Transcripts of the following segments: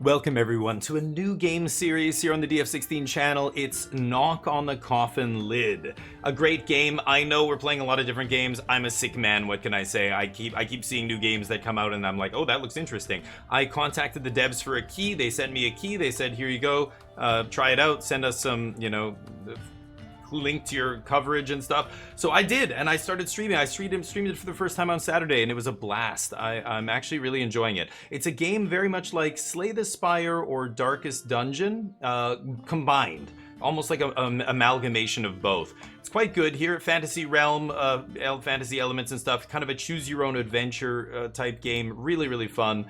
Welcome everyone to a new game series here on the DF16 channel. It's Knock on the Coffin Lid. A great game. I know we're playing a lot of different games. I'm a sick man, what can I say? I keep seeing new games that come out and I'm like, oh, that looks interesting. I contacted the devs for a key. They sent me a key. They said, here you go. Try it out. Send us some, link to your coverage and stuff. So I did, and I started streaming. I streamed it for the first time on Saturday, and it was a blast. I'm actually really enjoying it. It's a game very much like Slay the Spire or Darkest Dungeon combined. Almost like an amalgamation of both. It's quite good here at Fantasy Realm, fantasy elements and stuff. Kind of a choose your own adventure type game. Really, really fun.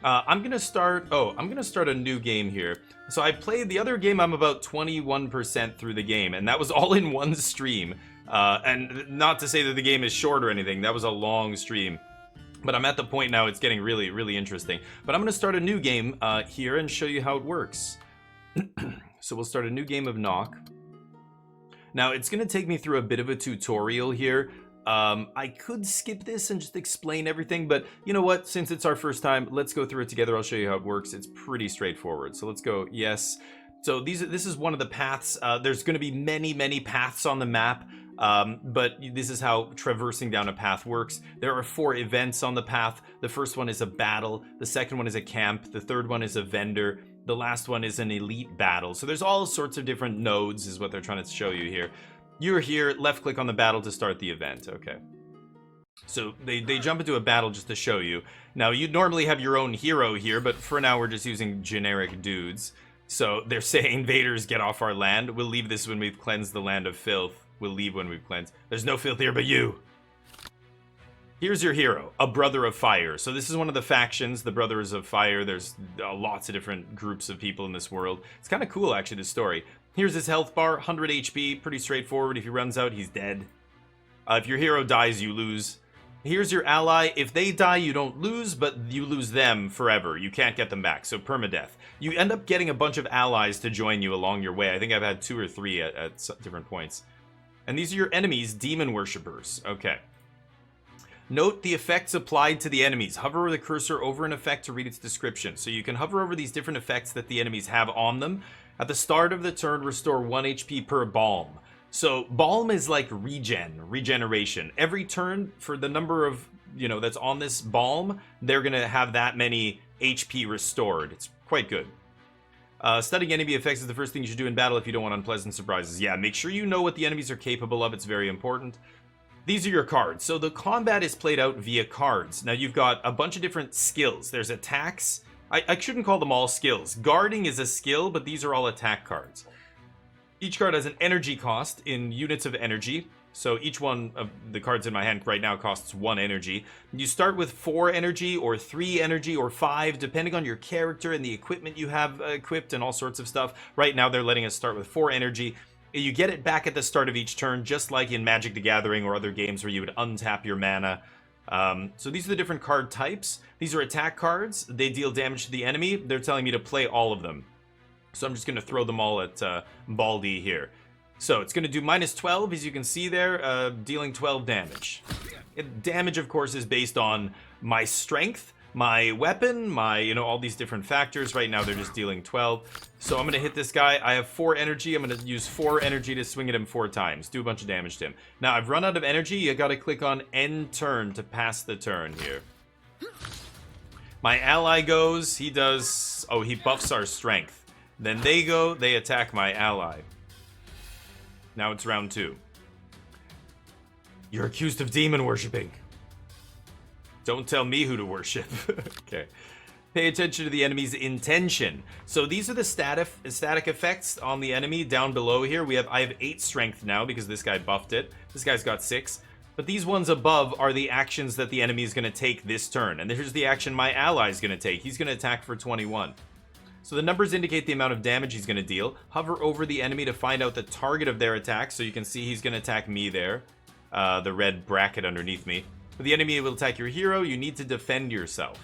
I'm gonna start a new game here. So I played the other game. I'm about 21% through the game, and that was all in one stream. And not to say that the game is short or anything. That was a long stream. But I'm at the point now it's getting really, really interesting. But I'm gonna start a new game here and show you how it works. So we'll start a new game of Knock. Now it's gonna take me through a bit of a tutorial here. I could skip this and just explain everything, but you know what? Since it's our first time, let's go through it together. I'll show you how it works. It's pretty straightforward. So let's go. Yes. So this is one of the paths. There's going to be many paths on the map, but this is how traversing down a path works. There are 4 events on the path. The first one is a battle. The second one is a camp. The third one is a vendor. The last one is an elite battle. So there's all sorts of different nodes is what they're trying to show you here. You're here, left click on the battle to start the event. Okay. So they jump into a battle just to show you. Now you'd normally have your own hero here, but for now we're just using generic dudes. So they're saying invaders get off our land. We'll leave this when we've cleansed the land of filth. We'll leave when we've cleansed. There's no filth here but you. Here's your hero, a brother of fire. So this is one of the factions, the brothers of fire. There's lots of different groups of people in this world. It's kind of cool actually, this story. Here's his health bar, 100 HP, pretty straightforward. If he runs out, he's dead. If your hero dies, you lose. Here's your ally. If they die, you don't lose, but you lose them forever. You can't get them back, so permadeath. You end up getting a bunch of allies to join you along your way. I think I've had 2 or 3 at different points. And these are your enemies, demon worshippers. Okay. Note the effects applied to the enemies. Hover the cursor over an effect to read its description. So you can hover over these different effects that the enemies have on them. At the start of the turn, restore 1 HP per balm. So balm is like regeneration. Every turn for the number of, that's on this balm, they're going to have that many HP restored. It's quite good. Studying enemy effects is the first thing you should do in battle if you don't want unpleasant surprises. Yeah, make sure you know what the enemies are capable of. It's very important. These are your cards. So the combat is played out via cards. Now you've got a bunch of different skills. There's attacks. I shouldn't call them all skills. Guarding is a skill, but these are all attack cards. Each card has an energy cost in units of energy. So each one of the cards in my hand right now costs 1 energy. You start with 4 energy or 3 energy or 5, depending on your character and the equipment you have equipped and all sorts of stuff. Right now they're letting us start with 4 energy. You get it back at the start of each turn, just like in Magic the Gathering or other games where you would untap your mana. So these are the different card types. These are attack cards. They deal damage to the enemy. They're telling me to play all of them. So I'm just going to throw them all at Baldy here. So it's going to do -12, as you can see there, dealing 12 damage. Damage, of course, is based on my strength, my weapon, my, all these different factors. Right now, they're just dealing 12. So I'm going to hit this guy. I have 4 energy. I'm going to use 4 energy to swing at him 4 times. Do a bunch of damage to him. Now, I've run out of energy. You got to click on end turn to pass the turn here. My ally goes. He does... Oh, he buffs our strength. Then they go. They attack my ally. Now it's round 2. You're accused of demon worshipping. Don't tell me who to worship. Okay. Pay attention to the enemy's intention. So these are the static effects on the enemy down below here. I have 8 strength now because this guy buffed it. This guy's got 6. But these ones above are the actions that the enemy is going to take this turn. And here's the action my ally is going to take. He's going to attack for 21. So the numbers indicate the amount of damage he's going to deal. Hover over the enemy to find out the target of their attack. So you can see he's going to attack me there. The red bracket underneath me. But the enemy will attack your hero. You need to defend yourself.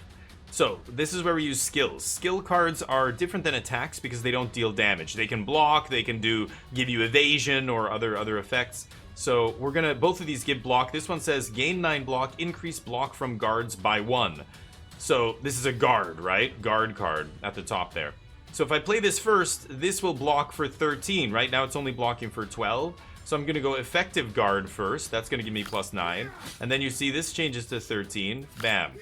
So this is where we use skills. Skill cards are different than attacks because they don't deal damage. They can block. They can give you evasion or other effects. So we're going to... Both of these give block. This one says gain 9 block. Increase block from guards by 1. So this is a guard, right? Guard card at the top there. So if I play this first, this will block for 13. Right now it's only blocking for 12. So I'm going to go effective guard first. That's going to give me +9. And then you see this changes to 13. Bam.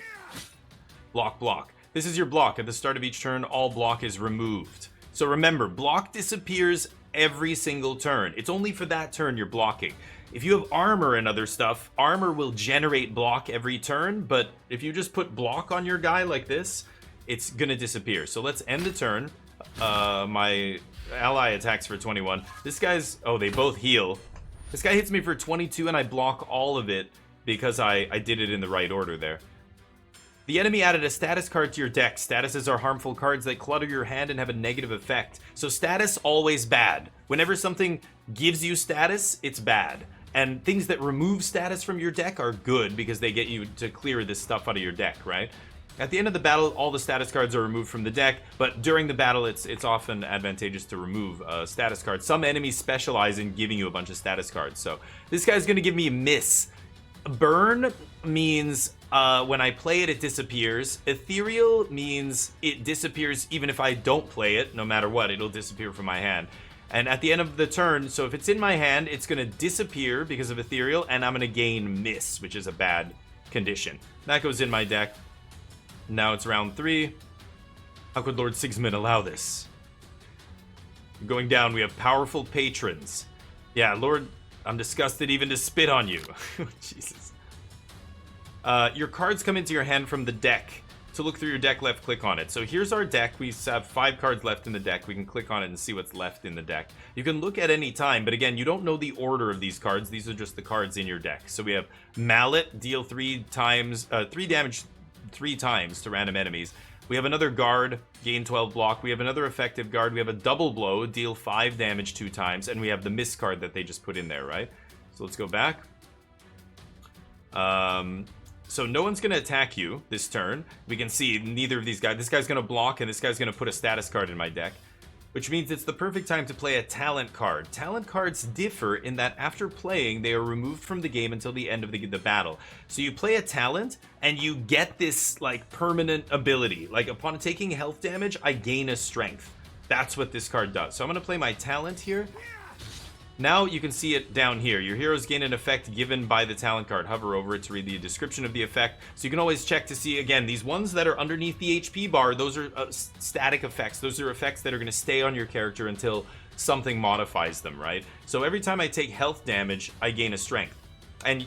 Block, block. This is your block. At the start of each turn, all block is removed. So remember, block disappears every single turn. It's only for that turn you're blocking. If you have armor and other stuff, armor will generate block every turn, but if you just put block on your guy like this, it's gonna disappear. So let's end the turn. My ally attacks for 21. This guy's... oh, they both heal. This guy hits me for 22 and I block all of it because I did it in the right order there. The enemy added a status card to your deck. Statuses are harmful cards that clutter your hand and have a negative effect. So status, always bad. Whenever something gives you status, it's bad. And things that remove status from your deck are good because they get you to clear this stuff out of your deck, right? At the end of the battle, all the status cards are removed from the deck, but during the battle, it's often advantageous to remove status cards. Some enemies specialize in giving you a bunch of status cards. So this guy's going to give me a miss. Burn means when I play it, it disappears. Ethereal means it disappears even if I don't play it. No matter what, it'll disappear from my hand. And at the end of the turn, so if it's in my hand, it's going to disappear because of Ethereal, and I'm going to gain Miss, which is a bad condition. That goes in my deck. Now it's round 3. How could Lord Sigismund allow this? Going down, we have Powerful Patrons. Yeah, Lord, I'm disgusted even to spit on you. Jesus. Your cards come into your hand from the deck. To look through your deck, left click on it. So here's our deck. We have 5 cards left in the deck. We can click on it and see what's left in the deck. You can look at any time, but again, you don't know the order of these cards. These are just the cards in your deck. So we have Mallet, deal 3 damage 3 times to random enemies. We have another guard, gain 12 block. We have another effective guard. We have a double blow, deal 5 damage 2 times. And we have the miss card that they just put in there, right? So let's go back. So no one's going to attack you this turn. We can see neither of these guys. This guy's going to block, and this guy's going to put a status card in my deck, which means it's the perfect time to play a talent card. Talent cards differ in that after playing, they are removed from the game until the end of the battle. So you play a talent, and you get this like permanent ability. Like upon taking health damage, I gain a strength. That's what this card does. So I'm going to play my talent here. Now you can see it down here. Your heroes gain an effect given by the talent card. Hover over it to read the description of the effect. So you can always check to see, again, these ones that are underneath the HP bar, those are static effects. Those are effects that are going to stay on your character until something modifies them, right? So every time I take health damage, I gain a strength. And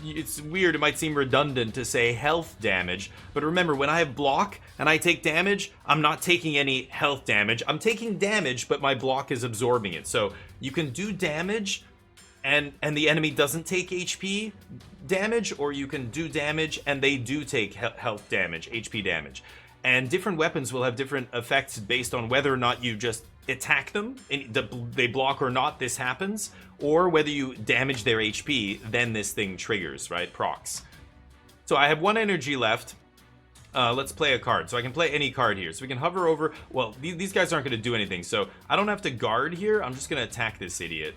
it's weird, it might seem redundant to say health damage, but remember, when I have block and I take damage, I'm not taking any health damage. I'm taking damage, but my block is absorbing it. So you can do damage and the enemy doesn't take HP damage, or you can do damage and they do take health damage, HP damage. And different weapons will have different effects based on whether or not you just attack them, and they block or not, this happens, or whether you damage their HP, then this thing triggers, right? Procs. So I have 1 energy left. Let's play a card. So I can play any card here. So we can hover over. Well, these guys aren't going to do anything, so I don't have to guard here. I'm just going to attack this idiot.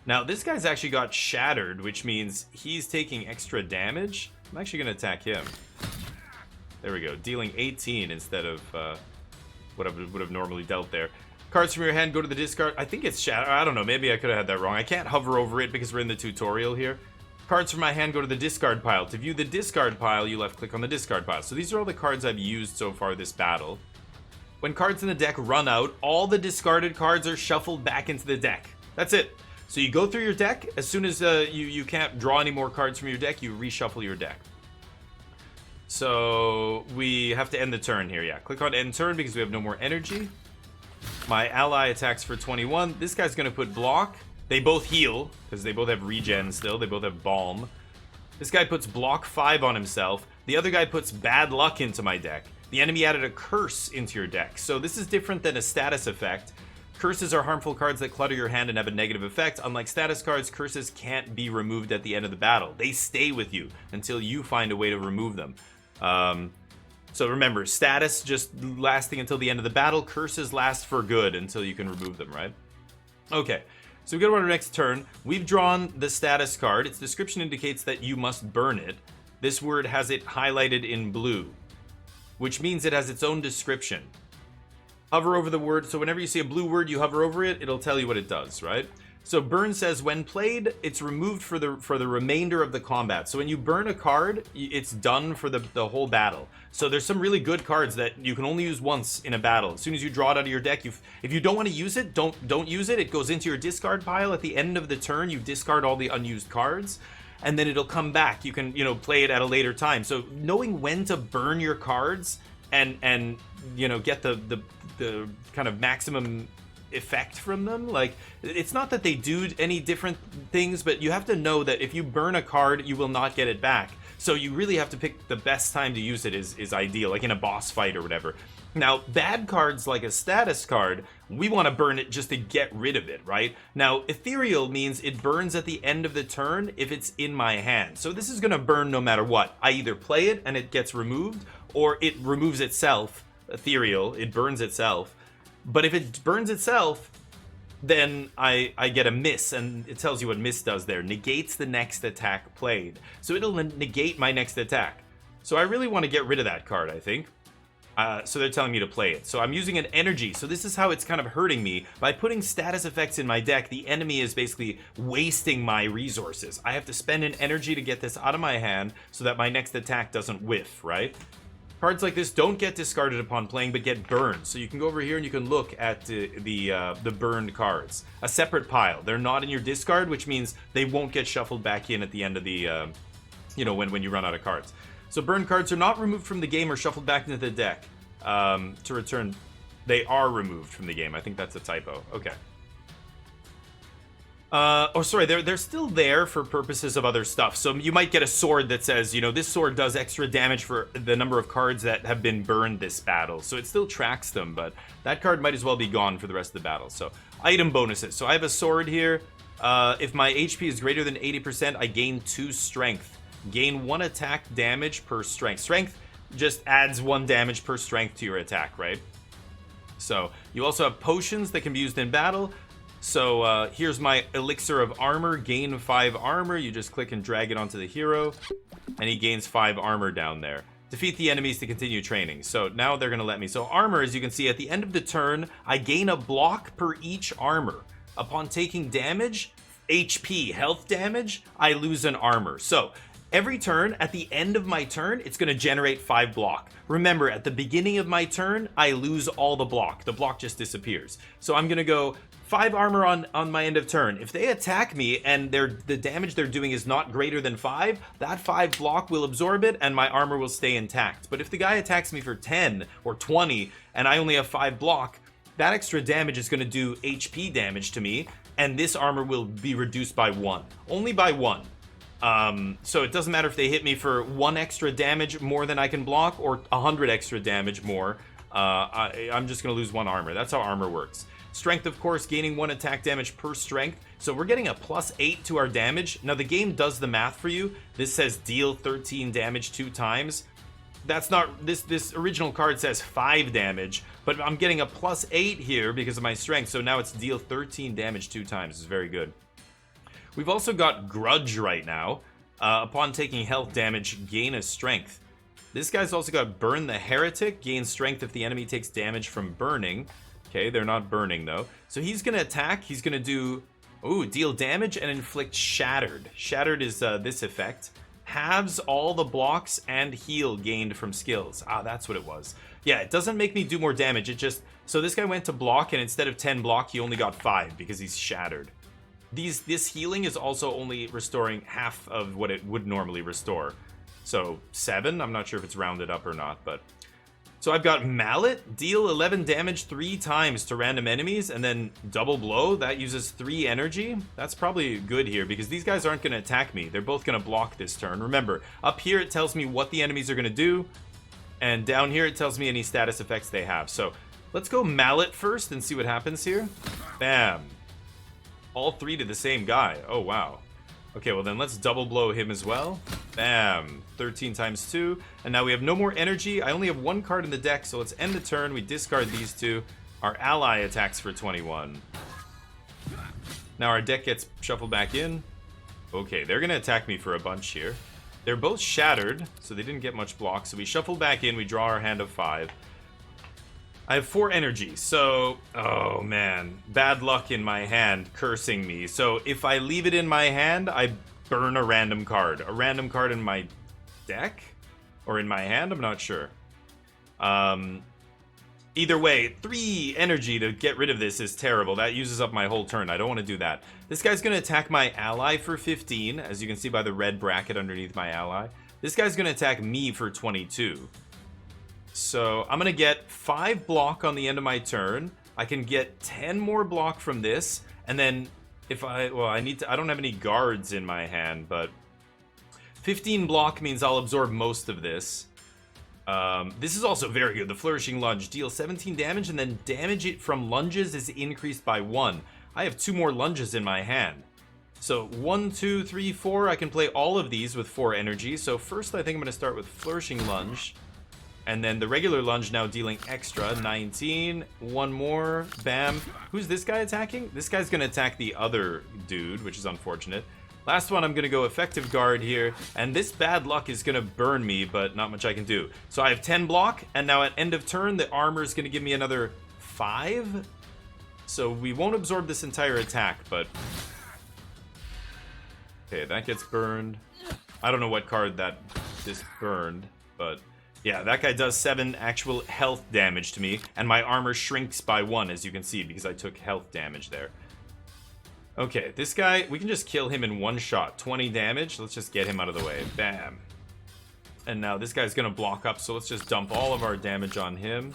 Now, this guy's actually got shattered, which means he's taking extra damage. I'm actually going to attack him. There we go. Dealing 18 instead of what I would have normally dealt there. Cards from your hand go to the discard. I think it's shattered. I don't know. Maybe I could have had that wrong. I can't hover over it because we're in the tutorial here. Cards from my hand go to the discard pile. To view the discard pile, you left click on the discard pile. So these are all the cards I've used so far this battle. When cards in the deck run out, all the discarded cards are shuffled back into the deck. That's it. So you go through your deck. As soon as you can't draw any more cards from your deck, you reshuffle your deck. So we have to end the turn here. Yeah, click on end turn because we have no more energy. My ally attacks for 21. This guy's going to put block. They both heal because they both have regen still. They both have balm. This guy puts block 5 on himself. The other guy puts bad luck into my deck. The enemy added a curse into your deck. So this is different than a status effect. Curses are harmful cards that clutter your hand and have a negative effect. Unlike status cards, curses can't be removed at the end of the battle. They stay with you until you find a way to remove them. So remember, status just lasting until the end of the battle. Curses last for good until you can remove them, right? Okay, so we go to our next turn. We've drawn the status card. Its description indicates that you must burn it. this word has it highlighted in blue, which means it has its own description. Hover over the word, so whenever you see a blue word, you hover over it, it'll tell you what it does, right? So burn says, when played, it's removed for the remainder of the combat. So when you burn a card, it's done for the whole battle. So there's some really good cards that you can only use once in a battle. As soon as you draw it out of your deck, if you don't want to use it, don't use it. It goes into your discard pile. At the end of the turn, you discard all the unused cards, and then it'll come back. You can, play it at a later time. So knowing when to burn your cards and get the kind of maximum effect from them, like, it's not that they do any different things, but you have to know that if you burn a card, you will not get it back. So you really have to pick the best time to use it is ideal, like in a boss fight or whatever. Now, bad cards like a status card, we want to burn it just to get rid of it, right? Now, ethereal means it burns at the end of the turn if it's in my hand. So this is going to burn no matter what. I either play it and it gets removed, or it removes itself. Ethereal, it burns itself. But if it burns itself, then I get a miss, and it tells you what miss does there. Negates the next attack played. So it'll negate my next attack. So I really want to get rid of that card, I think. So they're telling me to play it. So I'm using an energy. So this is how it's kind of hurting me. By putting status effects in my deck, the enemy is basically wasting my resources. I have to spend an energy to get this out of my hand so that my next attack doesn't whiff, right? Cards like this don't get discarded upon playing, but get burned. So you can go over here and you can look at the burned cards. A separate pile. They're not in your discard, which means they won't get shuffled back in at the end of the, when you run out of cards. So burned cards are not removed from the game or shuffled back into the deck. To return, they are removed from the game. I think that's a typo. Okay. They're still there for purposes of other stuff. So you might get a sword that says, this sword does extra damage for the number of cards that have been burned this battle. So it still tracks them, but that card might as well be gone for the rest of the battle. So item bonuses. So I have a sword here. If my HP is greater than 80%, I gain 2 strength. Gain 1 attack damage per strength. Strength just adds 1 damage per strength to your attack, right? So you also have potions that can be used in battle. So here's my elixir of armor, gain 5 armor. You just click and drag it onto the hero, and he gains 5 armor down there. Defeat the enemies to continue training. So now they're going to let me. So armor, as you can see, at the end of the turn, I gain a block per each armor. Upon taking damage, HP, health damage, I lose an armor. So every turn, at the end of my turn, it's going to generate 5 block. Remember, at the beginning of my turn, I lose all the block. The block just disappears. So I'm going to go 5 armor on my end of turn. If they attack me and the damage they're doing is not greater than 5, that 5 block will absorb it and my armor will stay intact. But if the guy attacks me for 10 or 20 and I only have 5 block, that extra damage is going to do HP damage to me, and this armor will be reduced by 1. Only by 1. So it doesn't matter if they hit me for 1 extra damage more than I can block or 100 extra damage more. I'm just going to lose 1 armor. That's how armor works. Strength, of course, gaining 1 attack damage per strength. So we're getting a +8 to our damage. Now the game does the math for you. This says deal 13 damage 2 times. That's not, this original card says 5 damage, but I'm getting a +8 here because of my strength. So now it's deal 13 damage 2 times. It's very good. We've also got Grudge right now. Upon taking health damage, gain a strength. This guy's also got Burn the Heretic, gain strength if the enemy takes damage from burning. Okay, they're not burning though. So he's going to attack. He's going to do, deal damage and inflict Shattered. Shattered is this effect. Halves all the blocks and heal gained from skills. That's what it was. Yeah, it doesn't make me do more damage. It just, so this guy went to block and instead of 10 block, he only got 5 because he's shattered. This healing is also only restoring half of what it would normally restore. So 7, I'm not sure if it's rounded up or not, but. So I've got Mallet, deal 11 damage 3 times to random enemies, and then Double Blow, that uses 3 energy. That's probably good here, because these guys aren't going to attack me. They're both going to block this turn. Remember, up here it tells me what the enemies are going to do, and down here it tells me any status effects they have. So let's go Mallet first and see what happens here. Bam. All 3 to the same guy. Oh, wow. Okay, well then let's Double Blow him as well. Bam. 13 times 2. And now we have no more energy. I only have 1 card in the deck, so let's end the turn. We discard these 2. Our ally attacks for 21. Now our deck gets shuffled back in. Okay, they're going to attack me for a bunch here. They're both shattered, so they didn't get much block. So we shuffle back in, we draw our hand of 5. I have 4 energy, so... Oh, man. Bad luck in my hand, cursing me. So if I leave it in my hand, I burn a random card. A random card in my deck? Or in my hand? I'm not sure. Either way, 3 energy to get rid of this is terrible. That uses up my whole turn. I don't want to do that. This guy's going to attack my ally for 15, as you can see by the red bracket underneath my ally. This guy's going to attack me for 22. So I'm going to get 5 block on the end of my turn. I can get 10 more block from this. And then if I don't have any guards in my hand, but 15 block means I'll absorb most of this. This is also very good. The Flourishing Lunge deals 17 damage, and then damage it from lunges is increased by 1. I have 2 more lunges in my hand. So 1, 2, 3, 4. I can play all of these with 4 energy. So first I think I'm going to start with Flourishing Lunge. And then the regular lunge now dealing extra, 19. 1 more, bam. Who's this guy attacking? This guy's gonna attack the other dude, which is unfortunate. Last one, I'm gonna go effective guard here. And this bad luck is gonna burn me, but not much I can do. So I have 10 block, and now at end of turn, the armor is gonna give me another 5. So we won't absorb this entire attack, but... Okay, that gets burned. I don't know what card this burned, but... Yeah, that guy does 7 actual health damage to me, and my armor shrinks by 1, as you can see, because I took health damage there. Okay, this guy, we can just kill him in 1 shot. 20 damage, let's just get him out of the way. Bam. And now this guy's gonna block up, so let's just dump all of our damage on him.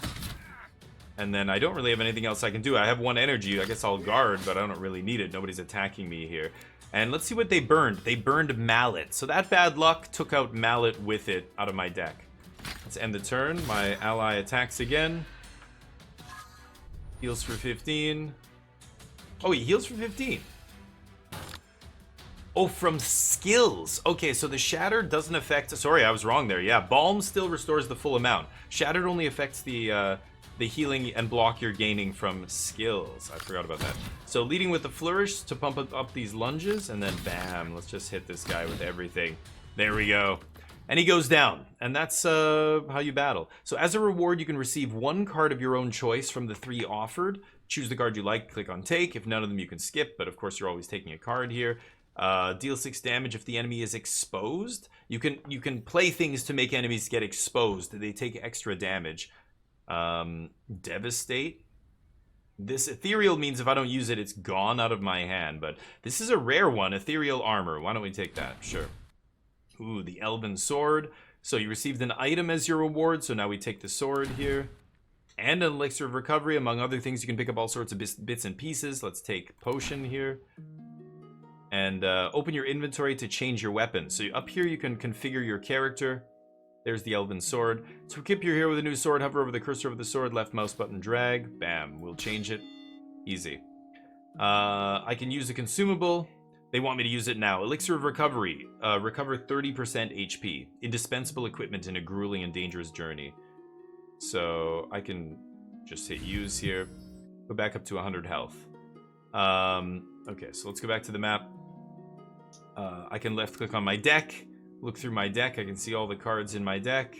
And then I don't really have anything else I can do. I have 1 energy, I guess I'll guard, but I don't really need it. Nobody's attacking me here. And let's see what they burned. They burned Mallet. So that bad luck took out Mallet with it out of my deck. Let's end the turn. My ally attacks again. Heals for 15. Oh, he heals for 15. Oh, from skills. Okay, so the Shatter doesn't affect... Sorry, I was wrong there. Yeah, Balm still restores the full amount. Shattered only affects the healing and block you're gaining from skills. I forgot about that. So leading with the Flourish to pump up these lunges, and then bam, let's just hit this guy with everything. There we go. And he goes down, and that's how you battle. So as a reward, you can receive 1 card of your own choice from the 3 offered. Choose the card you like, click on take. If none of them, you can skip, but of course you're always taking a card here. Deal 6 damage if the enemy is exposed. You can play things to make enemies get exposed. They take extra damage. Devastate. This ethereal means if I don't use it, it's gone out of my hand, but this is a rare one, ethereal armor. Why don't we take that? Sure. Ooh, the Elven Sword. So you received an item as your reward, so now we take the sword here. And an Elixir of Recovery. Among other things, you can pick up all sorts of bits and pieces. Let's take Potion here. And open your inventory to change your weapon. So up here, you can configure your character. There's the Elven Sword. To equip your hero with a new sword, hover over the cursor of the sword, left mouse button, drag. Bam, we'll change it. Easy. I can use a consumable. They want me to use it now. Elixir of Recovery. Recover 30% HP. Indispensable equipment in a grueling and dangerous journey. So I can just hit use here. Go back up to 100 health. Okay, so let's go back to the map. I can left click on my deck. Look through my deck. I can see all the cards in my deck.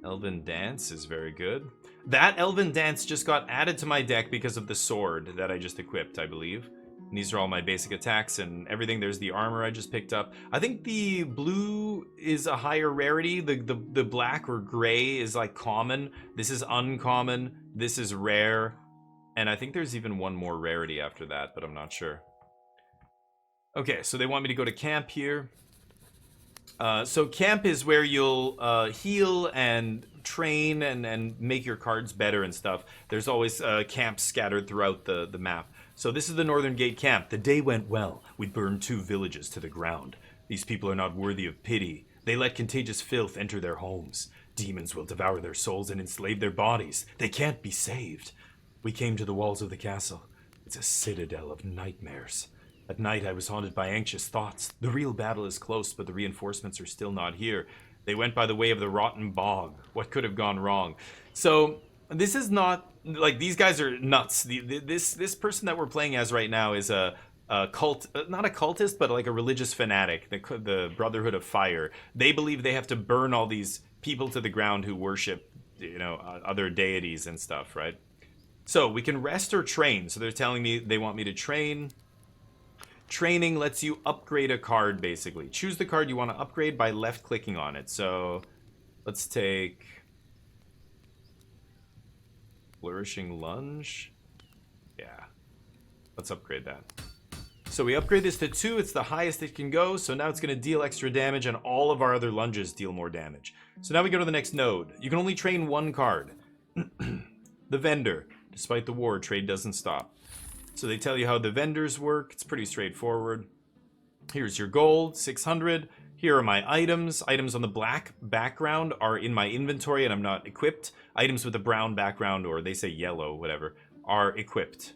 Elven Dance is very good. That Elven Dance just got added to my deck because of the sword that I just equipped, I believe. And these are all my basic attacks and everything. There's the armor I just picked up. I think the blue is a higher rarity. The black or gray is like common. This is uncommon. This is rare. And I think there's even one more rarity after that, but I'm not sure. Okay, so they want me to go to camp here. So camp is where you'll heal and train and make your cards better and stuff. There's always camps scattered throughout the map. So this is the Northern Gate camp. The day went well. We burned 2 villages to the ground. These people are not worthy of pity. They let contagious filth enter their homes. Demons will devour their souls and enslave their bodies. They can't be saved. We came to the walls of the castle. It's a citadel of nightmares. At night, I was haunted by anxious thoughts. The real battle is close, but the reinforcements are still not here. They went by the way of the rotten bog. What could have gone wrong? So this is not like these guys are nuts. This person that we're playing as right now is a not a cultist, but like a religious fanatic, the Brotherhood of Fire. They believe they have to burn all these people to the ground who worship, other deities and stuff, right? So we can rest or train. So they're telling me they want me to train. Training lets you upgrade a card, basically. Choose the card you want to upgrade by left-clicking on it. So let's take Flourishing Lunge. Yeah, let's upgrade that. So we upgrade this to 2. It's the highest it can go. So now it's going to deal extra damage, and all of our other lunges deal more damage. So now we go to the next node. You can only train one card. The Vendor. Despite the war, trade doesn't stop. So they tell you how the vendors work. It's pretty straightforward. Here's your gold, 600. Here are my items. Items on the black background are in my inventory and I'm not equipped. Items with a brown background, or they say yellow, whatever, are equipped.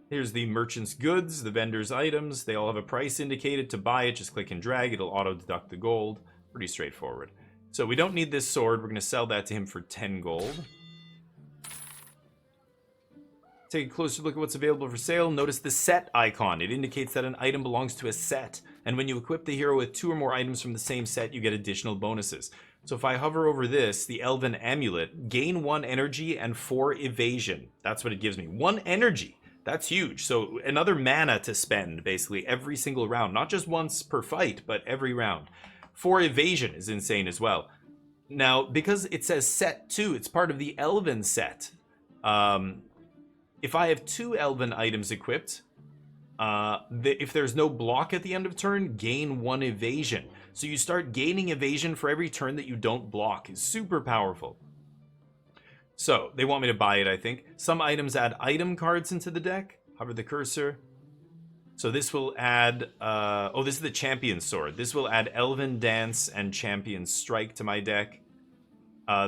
Here's the merchant's goods, the vendor's items. They all have a price indicated. To buy it, just click and drag. It'll auto-deduct the gold. Pretty straightforward. So we don't need this sword. We're going to sell that to him for 10 gold. Take a closer look at what's available for sale. Notice the set icon. It indicates that an item belongs to a set. And when you equip the hero with 2 or more items from the same set, you get additional bonuses. So if I hover over this, the Elven Amulet, gain 1 energy and 4 evasion. That's what it gives me. 1 energy. That's huge. So another mana to spend, basically, every single round. Not just once per fight, but every round. 4 evasion is insane as well. Now, because it says set 2, it's part of the Elven set. If I have 2 Elven items equipped, if there's no block at the end of turn, gain 1 evasion. So you start gaining evasion for every turn that you don't block. It's super powerful. So they want me to buy it, I think. Some items add item cards into the deck. Hover the cursor. So this will add... this is the Champion Sword. This will add Elven Dance and Champion Strike to my deck.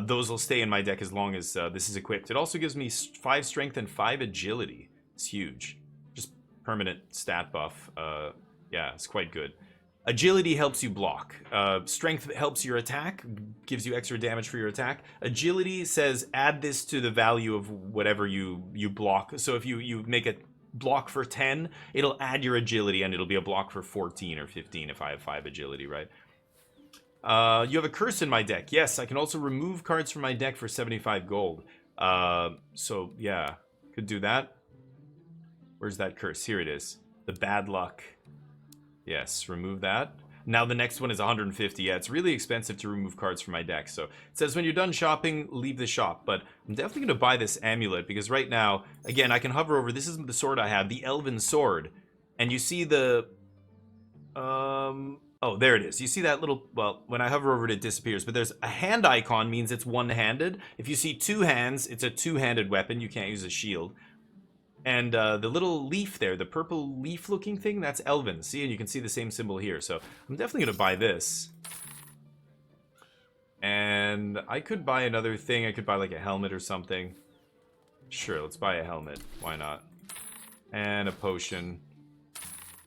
Those will stay in my deck as long as this is equipped. It also gives me 5 strength and 5 agility. It's huge. Just permanent stat buff. Yeah, it's quite good. Agility helps you block. Strength helps your attack, gives you extra damage for your attack. Agility says add this to the value of whatever you block. So if you make a block for 10, it'll add your agility, and it'll be a block for 14 or 15 if I have 5 agility, right? You have a curse in my deck. Yes, I can also remove cards from my deck for 75 gold. So, yeah, could do that. Where's that curse? Here it is. The bad luck. Yes, remove that. Now the next one is 150. Yeah, it's really expensive to remove cards from my deck. So it says when you're done shopping, leave the shop. But I'm definitely going to buy this amulet because right now, again, I can hover over. This is the sword I have, the Elven Sword. And you see the... Oh, there it is. You see that little... Well, when I hover over it, it disappears. But there's a hand icon means it's one-handed. If you see 2 hands, it's a 2-handed weapon. You can't use a shield. And the little leaf there, the purple leaf-looking thing, that's Elven. See, and you can see the same symbol here. So I'm definitely going to buy this. And I could buy another thing. I could buy like a helmet or something. Sure, let's buy a helmet. Why not? And a potion.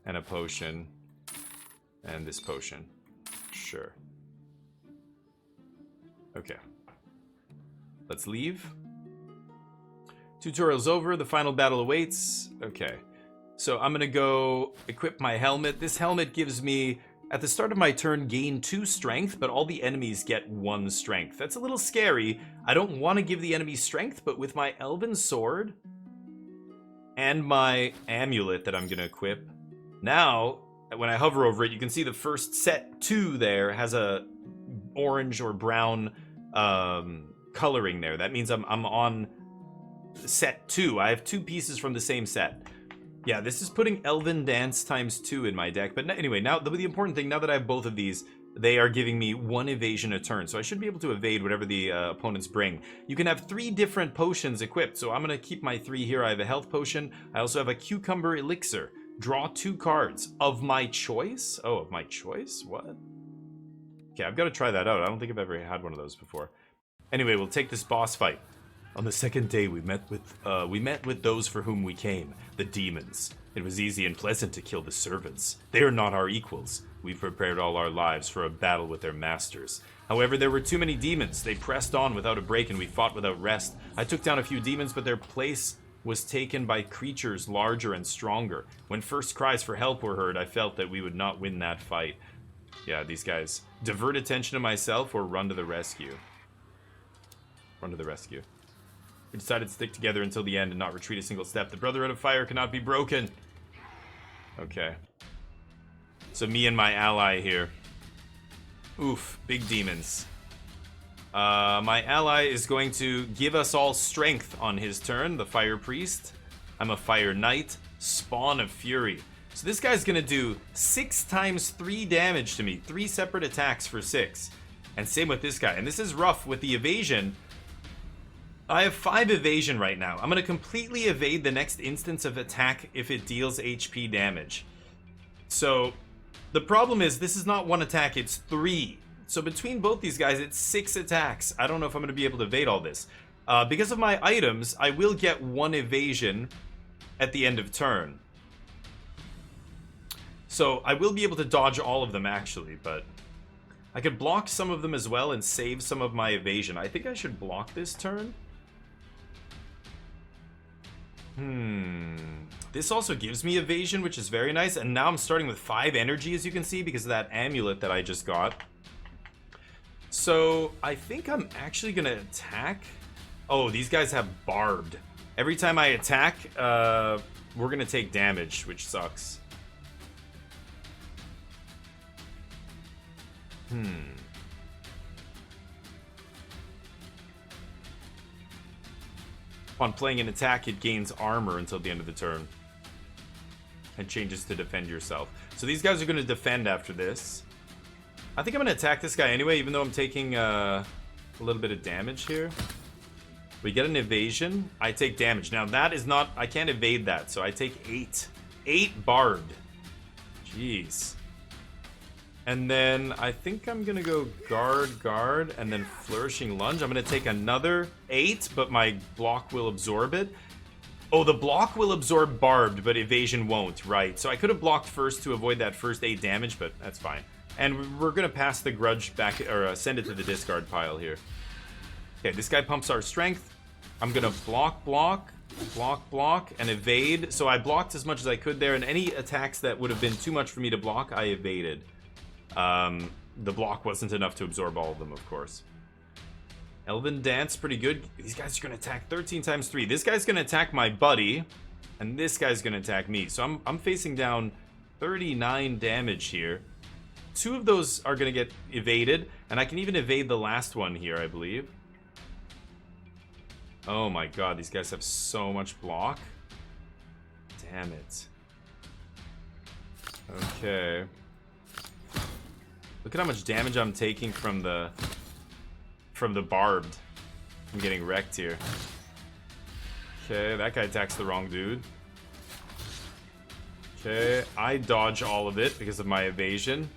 And a potion. And this potion. Sure. Okay. Let's leave. Tutorial's over. The final battle awaits. Okay. So I'm going to go equip my helmet. This helmet gives me, at the start of my turn, gain 2 strength, but all the enemies get 1 strength. That's a little scary. I don't want to give the enemy strength, but with my Elven Sword and my amulet that I'm going to equip, now, when I hover over it, you can see the first set 2 there has a orange or brown coloring there. That means I'm on set 2. I have 2 pieces from the same set. Yeah, this is putting Elven Dance times 2 in my deck. But anyway, now the important thing, now that I have both of these, they are giving me 1 evasion a turn. So I should be able to evade whatever the opponents bring. You can have 3 different potions equipped. So I'm going to keep my 3 here. I have a health potion. I also have a cucumber elixir. Draw 2 cards of my choice. Oh, of my choice? What? Okay, I've got to try that out. I don't think I've ever had one of those before. Anyway, we'll take this boss fight. On the second day, we met with those for whom we came, the demons. It was easy and pleasant to kill the servants. They are not our equals. We've prepared all our lives for a battle with their masters. However, there were too many demons. They pressed on without a break, and we fought without rest. I took down a few demons, but their place was taken by creatures larger and stronger. When first cries for help were heard, I felt that we would not win that fight. Yeah, these guys. Divert attention to myself or run to the rescue. Run to the rescue. We decided to stick together until the end and not retreat a single step. The Brotherhood of Fire cannot be broken. Okay. So me and my ally here. Oof, big demons. My ally is going to give us all strength on his turn, the Fire Priest. I'm a Fire Knight, Spawn of Fury. So this guy's gonna do 6 times 3 damage to me. 3 separate attacks for 6. And same with this guy. And this is rough with the evasion. I have 5 evasion right now. I'm gonna completely evade the next instance of attack if it deals HP damage. So the problem is this is not 1 attack, it's 3. So between both these guys, it's 6 attacks. I don't know if I'm going to be able to evade all this. Because of my items, I will get 1 evasion at the end of turn. So I will be able to dodge all of them, actually, but I could block some of them as well and save some of my evasion. I think I should block this turn. This also gives me evasion, which is very nice. And now I'm starting with 5 energy, as you can see, because of that amulet that I just got. So, I think I'm actually going to attack. Oh, these guys have barbed. Every time I attack, we're going to take damage, which sucks. Upon playing an attack, it gains armor until the end of the turn. And changes to defend yourself. So these guys are going to defend after this. I think I'm going to attack this guy anyway, even though I'm taking a little bit of damage here. We get an evasion. I take damage. Now that is not... I can't evade that, so I take 8. 8 barbed. Jeez. And then I think I'm going to go guard, and then flourishing lunge. I'm going to take another 8, but my block will absorb it. Oh, the block will absorb barbed, but evasion won't. Right. So I could have blocked first to avoid that first 8 damage, but that's fine. And we're going to pass the grudge back, or send it to the discard pile here. Okay, this guy pumps our strength. I'm going to block, and evade. So I blocked as much as I could there, and any attacks that would have been too much for me to block, I evaded. The block wasn't enough to absorb all of them, of course. Elven Dance, pretty good. These guys are going to attack 13 times 3. This guy's going to attack my buddy, and this guy's going to attack me. So I'm facing down 39 damage here. 2 of those are going to get evaded, and I can even evade the last one here, I believe. Oh my god, these guys have so much block. Damn it. Okay. Look at how much damage I'm taking from the barbed. I'm getting wrecked here. Okay, that guy attacks the wrong dude. Okay, I dodge all of it because of my evasion.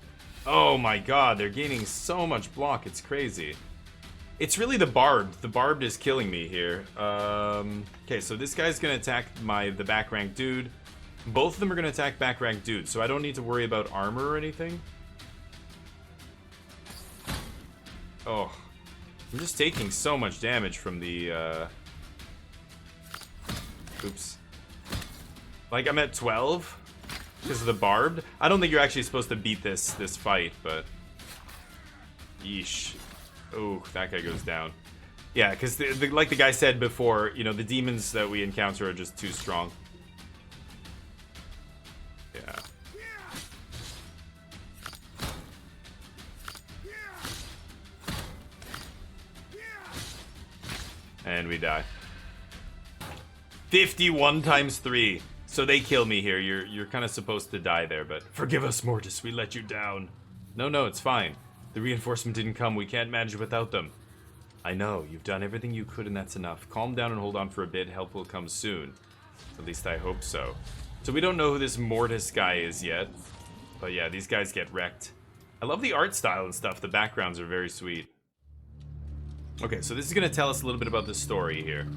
Oh my god, they're gaining so much block, it's crazy. It's really the barbed. The barbed is killing me here. Okay, so this guy's gonna attack the back rank dude. Both of them are gonna attack back rank dude, so I don't need to worry about armor or anything. Oh, I'm just taking so much damage from the, oops. Like, I'm at 12 because of the barbed. I don't think you're actually supposed to beat this fight, but... Yeesh. Oh, that guy goes down. Yeah, because like the guy said before, you know, the demons that we encounter are just too strong. Yeah. And we die. 51 times 3. So they kill me here. You're kind of supposed to die there, but forgive us, Mortis. We let you down. No, it's fine. The reinforcement didn't come. We can't manage without them. I know. You've done everything you could, and that's enough. Calm down and hold on for a bit. Help will come soon. At least I hope so. So we don't know who this Mortis guy is yet. But yeah, these guys get wrecked. I love the art style and stuff. The backgrounds are very sweet. Okay, so this is going to tell us a little bit about the story here.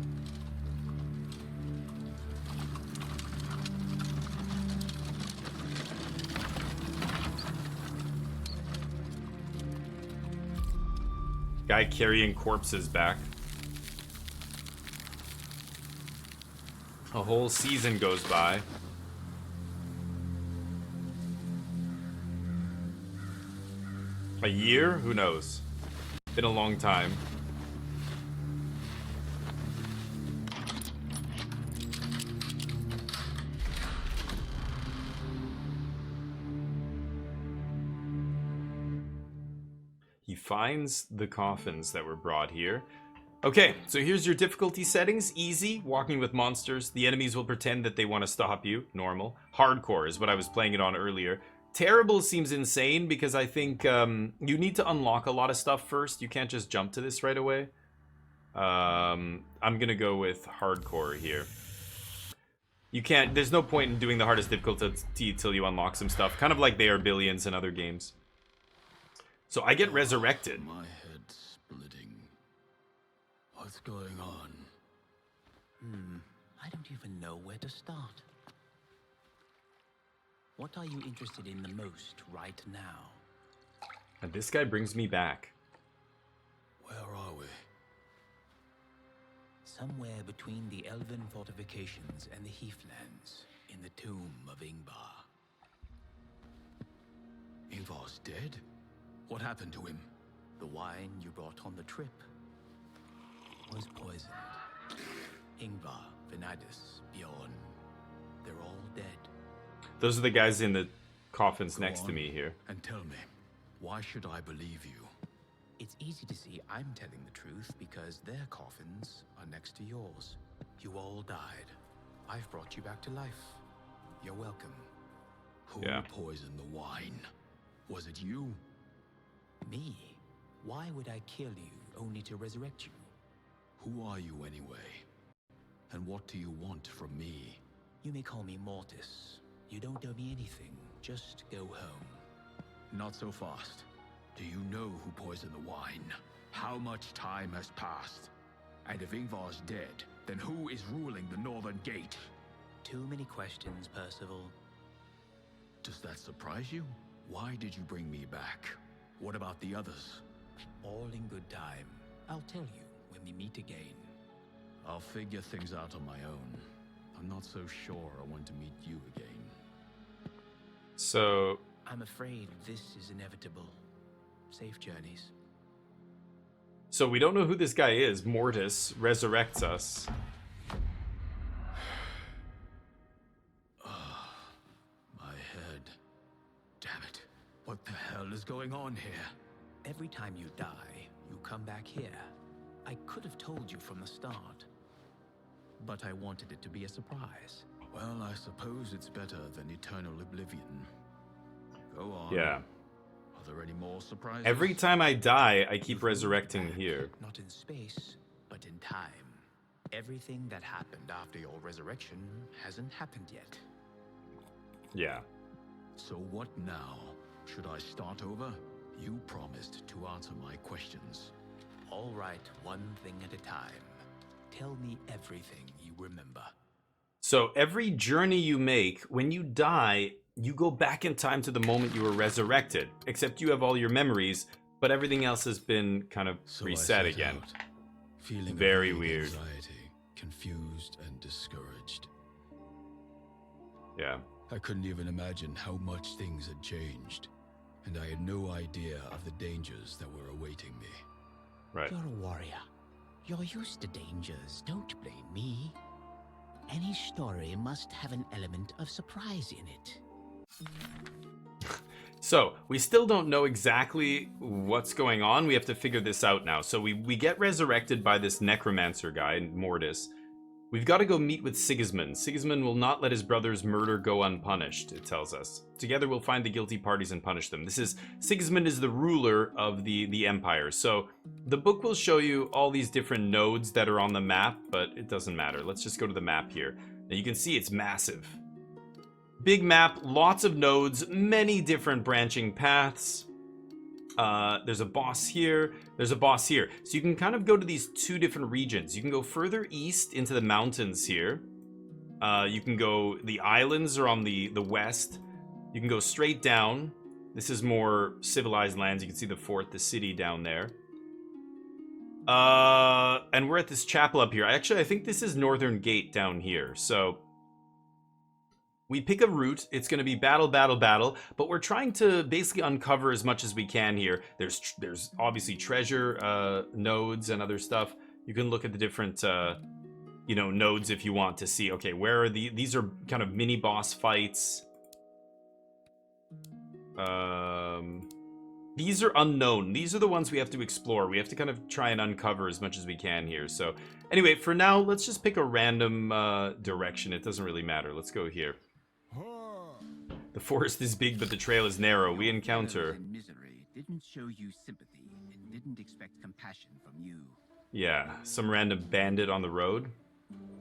Guy carrying corpses back. A whole season goes by. A year? Who knows? Been a long time. He finds the coffins that were brought here. Okay, so here's your difficulty settings. Easy, walking with monsters. The enemies will pretend that they want to stop you. Normal. Hardcore is what I was playing it on earlier. Terrible seems insane because I think you need to unlock a lot of stuff first. You can't just jump to this right away. I'm gonna go with hardcore here. You can't, there's no point in doing the hardest difficulty till you unlock some stuff. Kind of like they are Billions in other games. So I get resurrected. My head's splitting. What's going on? I don't even know where to start. What are you interested in the most right now? And this guy brings me back. Where are we? Somewhere between the elven fortifications and the Heathlands, in the tomb of Ingvar. Ingvar's dead? What happened to him? The wine you brought on the trip was poisoned. Ingvar, Venadis, Bjorn, they're all dead. Those are the guys in the coffins Go next to on me here. And tell me, why should I believe you? It's easy to see I'm telling the truth because their coffins are next to yours. You all died. I've brought you back to life. You're welcome. Who Yeah. poisoned the wine? Was it you? Me? Why would I kill you only to resurrect you? Who are you anyway? And what do you want from me? You may call me Mortis. You don't owe me anything. Just go home. Not so fast. Do you know who poisoned the wine? How much time has passed? And if Ingvar's dead, then who is ruling the Northern Gate? Too many questions, Percival. Does that surprise you? Why did you bring me back? What about the others? All in good time. I'll tell you when we meet again. I'll figure things out on my own. I'm not so sure I want to meet you again. So, I'm afraid this is inevitable. Safe journeys. so we don't know who this guy is. Mortis resurrects us. My head. Damn it. What the hell is going on here? Every time you die, you come back here. I could have told you from the start, but I wanted it to be a surprise. Well, I suppose it's better than eternal oblivion. Go on. Yeah. Are there any more surprises? Every time I die, I keep resurrecting here. Not in space, but in time. Everything that happened after your resurrection hasn't happened yet. Yeah. So what now? Should I start over? You promised to answer my questions. All right, one thing at a time. Tell me everything you remember. So every journey you make, when you die, you go back in time to the moment you were resurrected. Except you have all your memories, but everything else has been kind of So I reset set again. out, feeling Very a vague weird. anxiety, confused and discouraged. Yeah. I couldn't even imagine how much things had changed, and I had no idea of the dangers that were awaiting me. Right. You're a warrior. You're used to dangers. Don't blame me. Any story must have an element of surprise in it. So, we still don't know exactly what's going on. We have to figure this out now. So we get resurrected by this necromancer guy, Mortis. We've got to go meet with Sigismund. Sigismund will not let his brother's murder go unpunished, it tells us. Together we'll find the guilty parties and punish them. Sigismund is the ruler of the empire. So the book will show you all these different nodes that are on the map, but it doesn't matter. Let's just go to the map here. Now you can see it's massive. Big map, lots of nodes, many different branching paths. There's a boss here, there's a boss here. So you can kind of go to these two different regions. You can go further east into the mountains here. You can go, the islands are on the west. You can go straight down. This is more civilized lands. You can see the fort, the city down there. And we're at this chapel up here. Actually, I think this is Northern Gate down here. So we pick a route. It's going to be battle, battle, battle. But we're trying to basically uncover as much as we can here. There's obviously treasure nodes and other stuff. You can look at the different you know, nodes if you want to see. Okay, where are these are kind of mini boss fights. These are unknown. These are the ones we have to explore. We have to kind of try and uncover as much as we can here. So anyway, for now, let's just pick a random direction. It doesn't really matter. Let's go here. The forest is big, but the trail is narrow. We encounter... misery didn't show you sympathy and didn't expect compassion from you. Yeah, some random bandit on the road.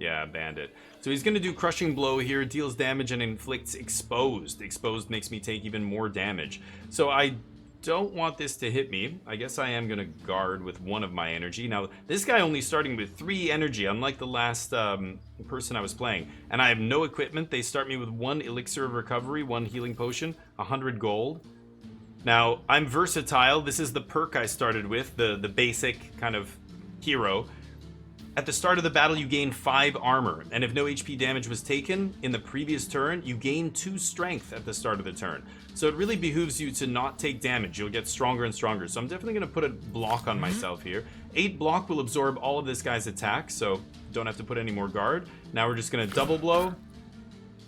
Yeah, bandit. So he's going to do Crushing Blow here. Deals damage and inflicts Exposed. Exposed makes me take even more damage. So I don't want this to hit me. I guess I am going to guard with one of my energy. Now, this guy only starting with 3 energy, unlike the last person I was playing. And I have no equipment. They start me with 1 Elixir of Recovery, 1 Healing Potion, 100 gold. Now, I'm versatile. This is the perk I started with, the basic kind of hero. At the start of the battle, you gain 5 armor, and if no HP damage was taken in the previous turn, you gain 2 strength at the start of the turn. So it really behooves you to not take damage. You'll get stronger and stronger. So I'm definitely going to put a block on myself here. 8 block will absorb all of this guy's attack, so don't have to put any more guard. Now we're just going to double blow,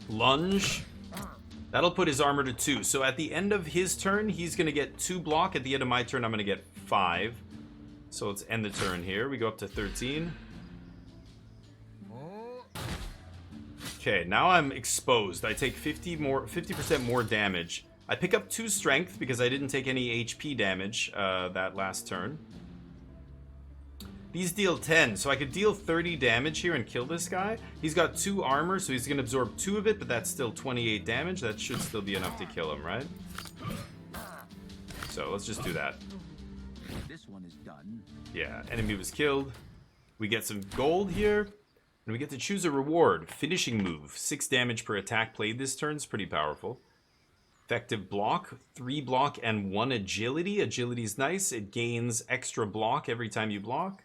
lunge. That'll put his armor to 2. So at the end of his turn, he's going to get 2 block. At the end of my turn, I'm going to get 5. So let's end the turn here. We go up to 13. Okay, now I'm exposed. I take 50% more damage. I pick up 2 strength because I didn't take any HP damage that last turn. These deal 10, so I could deal 30 damage here and kill this guy. He's got 2 armor, so he's going to absorb 2 of it, but that's still 28 damage. That should still be enough to kill him, right? So let's just do that. This one is done. Yeah, enemy was killed. We get some gold here. And we get to choose a reward. Finishing move. 6 damage per attack played this turn. It's pretty powerful. Effective block. 3 block and 1 agility. Agility's nice. It gains extra block every time you block.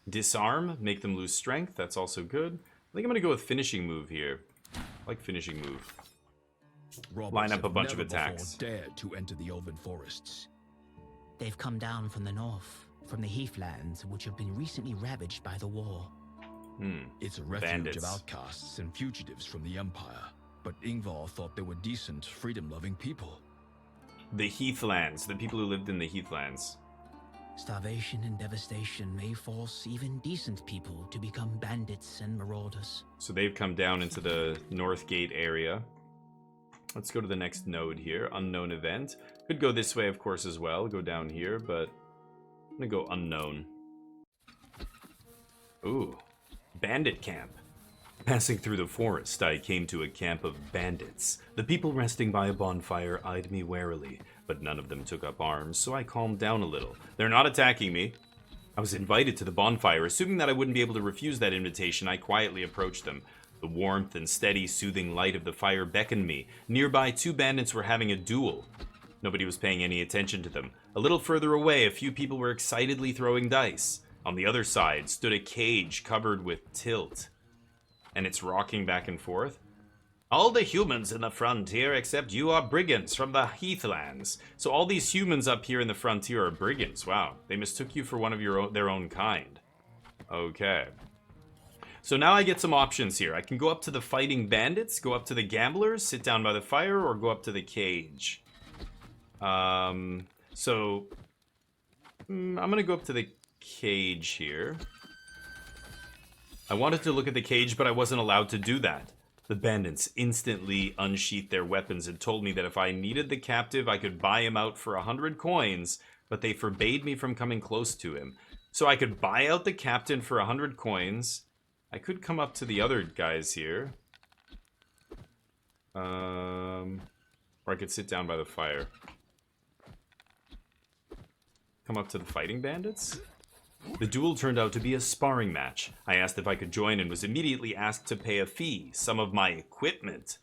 Disarm. Make them lose strength. That's also good. I think I'm going to go with finishing move here. I like finishing move. Line up a bunch of attacks. Dared to enter the Elven forests. They've come down from the north, from the heathlands, which have been recently ravaged by the war. It's a refuge Bandits. of outcasts and fugitives from the Empire. But Ingvar thought they were decent, freedom-loving people. The Heathlands. The people who lived in the Heathlands. Starvation and devastation may force even decent people to become bandits and marauders. So they've come down into the North Gate area. Let's go to the next node here. Unknown event. Could go this way, of course, as well. Go down here, but I'm going to go unknown. Ooh. Bandit camp. Passing through the forest, I came to a camp of bandits. The people resting by a bonfire eyed me warily, but none of them took up arms, so I calmed down a little. They're not attacking me. I was invited to the bonfire. Assuming that I wouldn't be able to refuse that invitation, I quietly approached them. The warmth and steady, soothing light of the fire beckoned me. Nearby, 2 bandits were having a duel. Nobody was paying any attention to them. A little further away, a few people were excitedly throwing dice. On the other side stood a cage covered with tilt, and it's rocking back and forth. All the humans in the frontier except you are brigands from the Heathlands. So all these humans up here in the frontier are brigands. Wow, they mistook you for one of their own kind. Okay. So now I get some options here. I can go up to the fighting bandits, go up to the gamblers, sit down by the fire, or go up to the cage. I'm gonna go up to the cage here. I wanted to look at the cage, but I wasn't allowed to do that. The bandits instantly unsheathed their weapons and told me that if I needed the captive, I could buy him out for 100 coins, but they forbade me from coming close to him. So I could buy out the captain for 100 coins. I could come up to the other guys here. Or I could sit down by the fire. Come up to the fighting bandits? The duel turned out to be a sparring match. I asked if I could join and was immediately asked to pay a fee. Some of my equipment.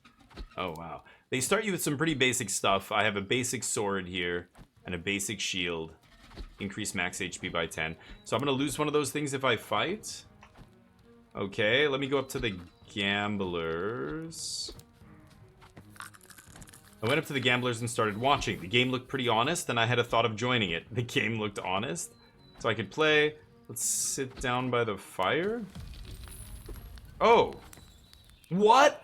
Oh, wow. They start you with some pretty basic stuff. I have a basic sword here and a basic shield. Increase max HP by 10. So I'm going to lose one of those things if I fight. Okay, let me go up to the gamblers. I went up to the gamblers and started watching. The game looked pretty honest, and I had a thought of joining it. The game looked honest, so I could play. Let's sit down by the fire. Oh! What?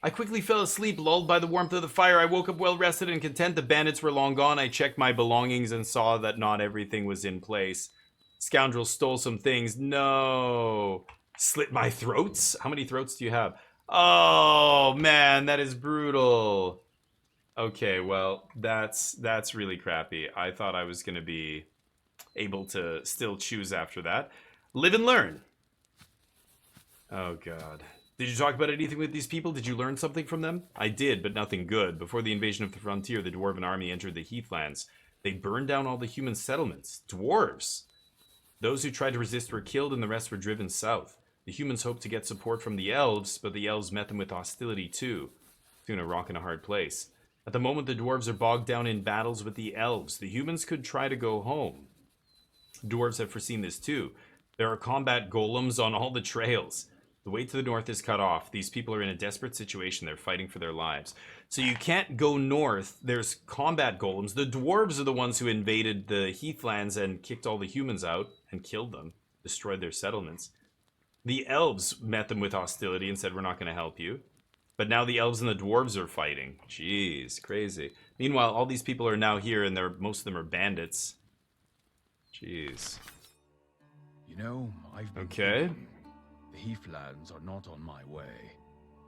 I quickly fell asleep, lulled by the warmth of the fire. I woke up well rested and content. The bandits were long gone. I checked my belongings and saw that not everything was in place. Scoundrels stole some things. No. Slit my throats? How many throats do you have? Oh, man, that is brutal. Okay, well, that's really crappy. I thought I was going to be able to still choose after that. Live and learn. Oh, God. Did you talk about anything with these people? Did you learn something from them? I did, but nothing good. Before the invasion of the frontier, the Dwarven army entered the Heathlands. They burned down all the human settlements. Dwarves! Those who tried to resist were killed and the rest were driven south. The humans hoped to get support from the elves, but the elves met them with hostility too. Between a rock and a hard place. At the moment, the dwarves are bogged down in battles with the elves. The humans could try to go home. Dwarves have foreseen this too. There are combat golems on all the trails. The way to the north is cut off. These people are in a desperate situation. They're fighting for their lives. So you can't go north. There's combat golems. The dwarves are the ones who invaded the Heathlands and kicked all the humans out and killed them. Destroyed their settlements. The elves met them with hostility and said, we're not going to help you. But now the elves and the dwarves are fighting. Jeez, crazy. Meanwhile, all these people are now here and most of them are bandits. Jeez. You know, I've been thinking, the Heathlands are not on my way,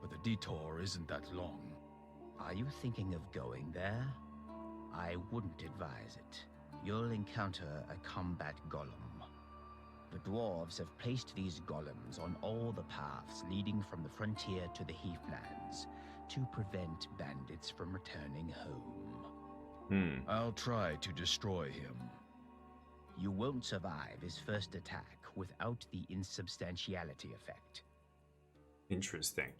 but the detour isn't that long. Are you thinking of going there? I wouldn't advise it. You'll encounter a combat golem. The dwarves have placed these golems on all the paths leading from the frontier to the Heathlands to prevent bandits from returning home. I'll try to destroy him. You won't survive his first attack without the insubstantiality effect. Interesting.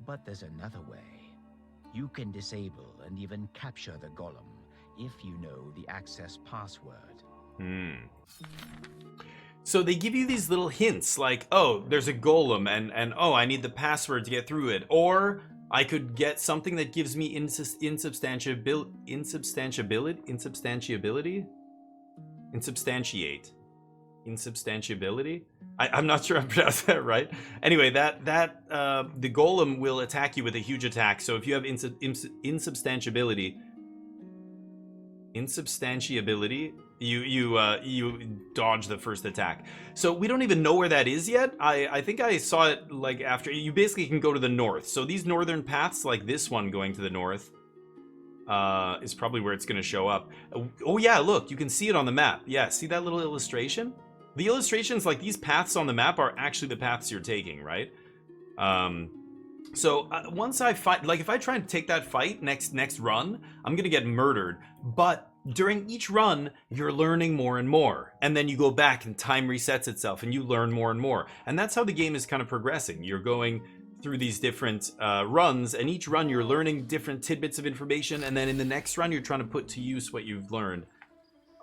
But there's another way. You can disable and even capture the golem if you know the access password. So they give you these little hints like, oh, there's a golem and oh, I need the password to get through it. Or I could get something that gives me insubstantiability? I'm not sure I pronounced that right. Anyway, the golem will attack you with a huge attack. So if you have insubstantiability, you dodge the first attack. So we don't even know where that is yet. I think I saw it like after. You basically can go to the north. So these northern paths, like this one going to the north, is probably where it's going to show up. Oh yeah, look, you can see it on the map. Yeah, see that little illustration? The illustrations, like these paths on the map, are actually the paths you're taking, right? So once I fight, like if I try and take that fight next run, I'm gonna get murdered. But during each run, you're learning more and more, and then you go back and time resets itself, and you learn more and more. And that's how the game is kind of progressing. You're going through these different runs, and each run you're learning different tidbits of information, and then in the next run you're trying to put to use what you've learned.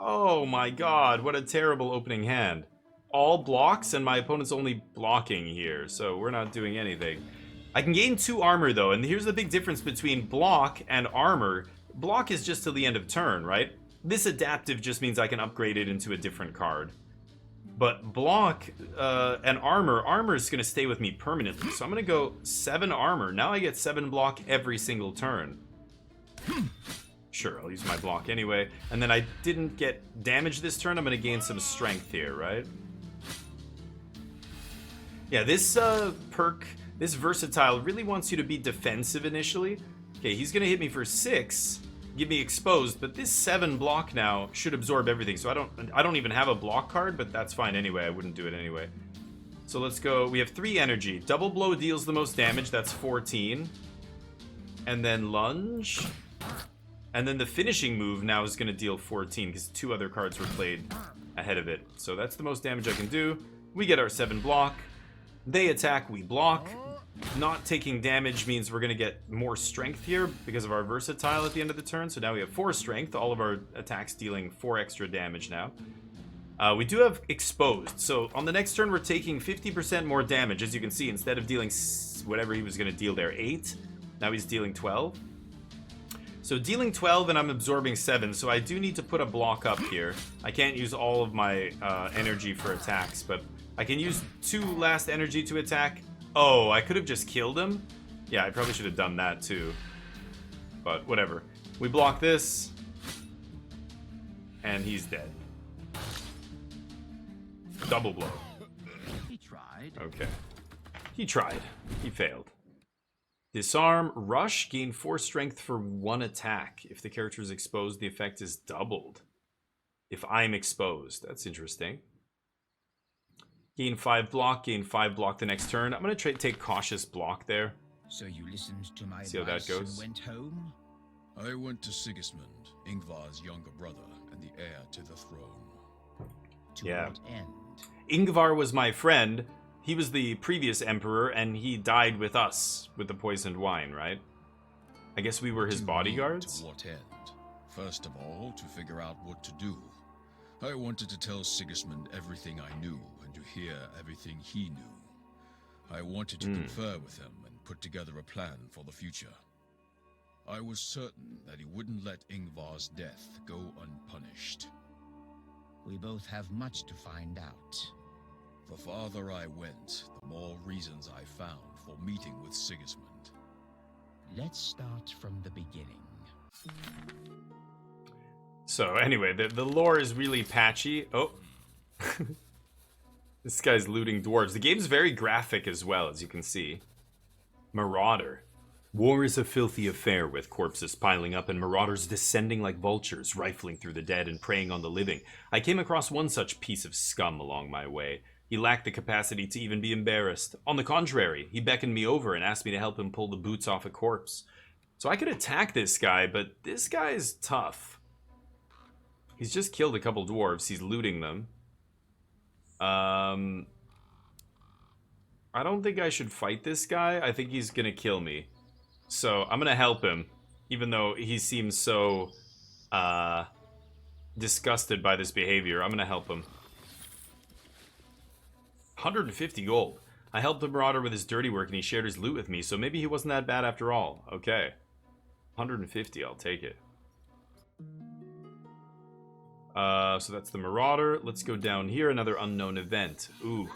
Oh my god, what a terrible opening hand. All blocks, and my opponent's only blocking here, so we're not doing anything. I can gain 2 armor though, and here's the big difference between block and armor. Block is just till the end of turn, right? This adaptive just means I can upgrade it into a different card. But block and armor is going to stay with me permanently. So I'm going to go 7 armor. Now I get 7 block every single turn. Sure, I'll use my block anyway. And then I didn't get damage this turn. I'm going to gain some strength here, right? Yeah, this perk, this versatile, really wants you to be defensive initially. Okay, he's going to hit me for 6. Give me exposed, but this 7 block now should absorb everything. So I don't even have a block card, but that's fine anyway. I wouldn't do it anyway. So let's go. We have 3 energy. Double blow deals the most damage. That's 14. And then lunge. And then the finishing move now is going to deal 14 because 2 other cards were played ahead of it. So that's the most damage I can do. We get our 7 block. They attack, we block. Not taking damage means we're going to get more strength here because of our versatile at the end of the turn. So now we have 4 strength. All of our attacks dealing 4 extra damage now. We do have exposed. So on the next turn, we're taking 50% more damage. As you can see, instead of dealing whatever he was going to deal there, 8. Now he's dealing 12. So dealing 12 and I'm absorbing 7. So I do need to put a block up here. I can't use all of my energy for attacks, but I can use 2 last energy to attack. Oh, I could have just killed him. Yeah, I probably should have done that too. But whatever. We block this. And he's dead. Double blow. He tried. Okay. He tried. He failed. Disarm. Rush. Gain 4 strength for 1 attack. If the character is exposed, the effect is doubled. If I'm exposed. That's interesting. Gain 5 block. Gain 5 block the next turn. I'm going to take cautious block there. So you listened to my See how that advice and goes. went home? I went to Sigismund, Ingvar's younger brother and the heir to the throne. To Yeah. what end? Ingvar was my friend. He was the previous emperor, and he died with us with the poisoned wine, right? I guess we were his To bodyguards. what end? First of all, to figure out what to do. I wanted to tell Sigismund everything I knew and to hear everything he knew. I wanted to confer with him and put together a plan for the future. I was certain that he wouldn't let Ingvar's death go unpunished. We both have much to find out. The farther I went, the more reasons I found for meeting with Sigismund. Let's start from the beginning. So anyway, the lore is really patchy. Oh. This guy's looting dwarves. The game's very graphic as well, as you can see. Marauder. War is a filthy affair with corpses piling up and marauders descending like vultures, rifling through the dead and preying on the living. I came across one such piece of scum along my way. He lacked the capacity to even be embarrassed. On the contrary, he beckoned me over and asked me to help him pull the boots off a corpse. So I could attack this guy, but this guy's tough. He's just killed a couple dwarves. He's looting them. I don't think I should fight this guy. I think he's gonna kill me. So I'm gonna help him, even though he seems so disgusted by this behavior. I'm gonna help him. 150 gold. I helped the marauder with his dirty work and he shared his loot with me, so maybe he wasn't that bad after all. Okay. 150, I'll take it. So that's the marauder. Let's go down here, another unknown event. Ooh.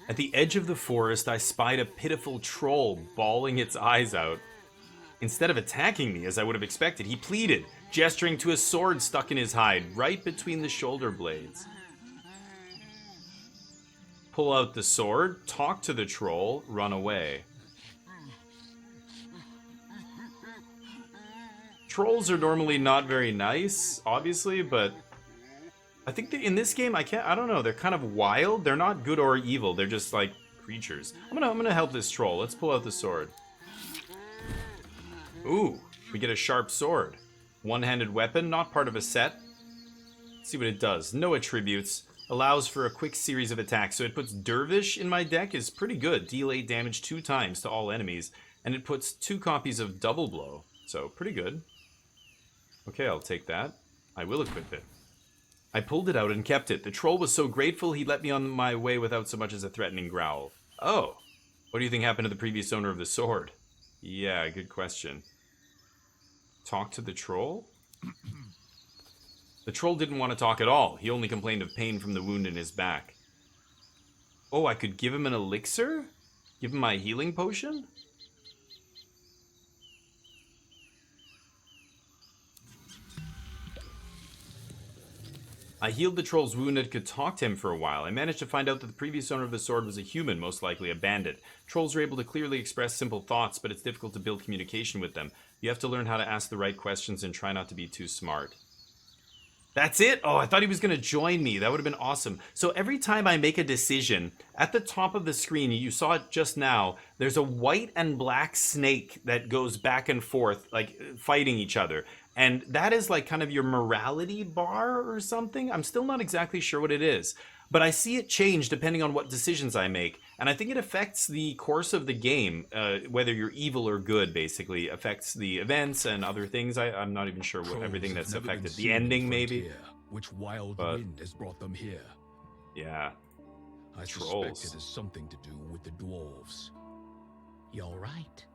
At the edge of the forest, I spied a pitiful troll bawling its eyes out. Instead of attacking me, as I would have expected, he pleaded, gesturing to a sword stuck in his hide, right between the shoulder blades. Pull out the sword, talk to the troll, run away. Trolls are normally not very nice, obviously, but I think that in this game, I don't know, they're kind of wild. They're not good or evil, they're just like creatures. I'm gonna help this troll. Let's pull out the sword. Ooh, we get a sharp sword. One-handed weapon, not part of a set. Let's see what it does. No attributes. Allows for a quick series of attacks. So it puts Dervish in my deck, is pretty good. Deal 8 damage 2 times to all enemies. And it puts 2 copies of Double Blow. So pretty good. Okay, I'll take that. I will equip it. I pulled it out and kept it. The troll was so grateful he let me on my way without so much as a threatening growl. Oh, what do you think happened to the previous owner of the sword? Yeah, good question. Talk to the troll? The troll didn't want to talk at all. He only complained of pain from the wound in his back. Oh, I could give him an elixir? Give him my healing potion? I healed the troll's wound and could talk to him for a while. I managed to find out that the previous owner of the sword was a human, most likely a bandit. Trolls are able to clearly express simple thoughts, but it's difficult to build communication with them. You have to learn how to ask the right questions and try not to be too smart. That's it? Oh, I thought he was going to join me. That would have been awesome. So every time I make a decision, at the top of the screen, you saw it just now, there's a white and black snake that goes back and forth, like fighting each other. And that is like kind of your morality bar or something. I'm still not exactly sure what it is. But I see it change depending on what decisions I make. and I think it affects the course of the game, whether you're evil or good. Basically, affects the events and other things. I'm not even sure what everything that's affected. The ending, maybe. Which wild But- wind has brought them here? Yeah. I Trolls. suspect it has something to do with the dwarves. You're right.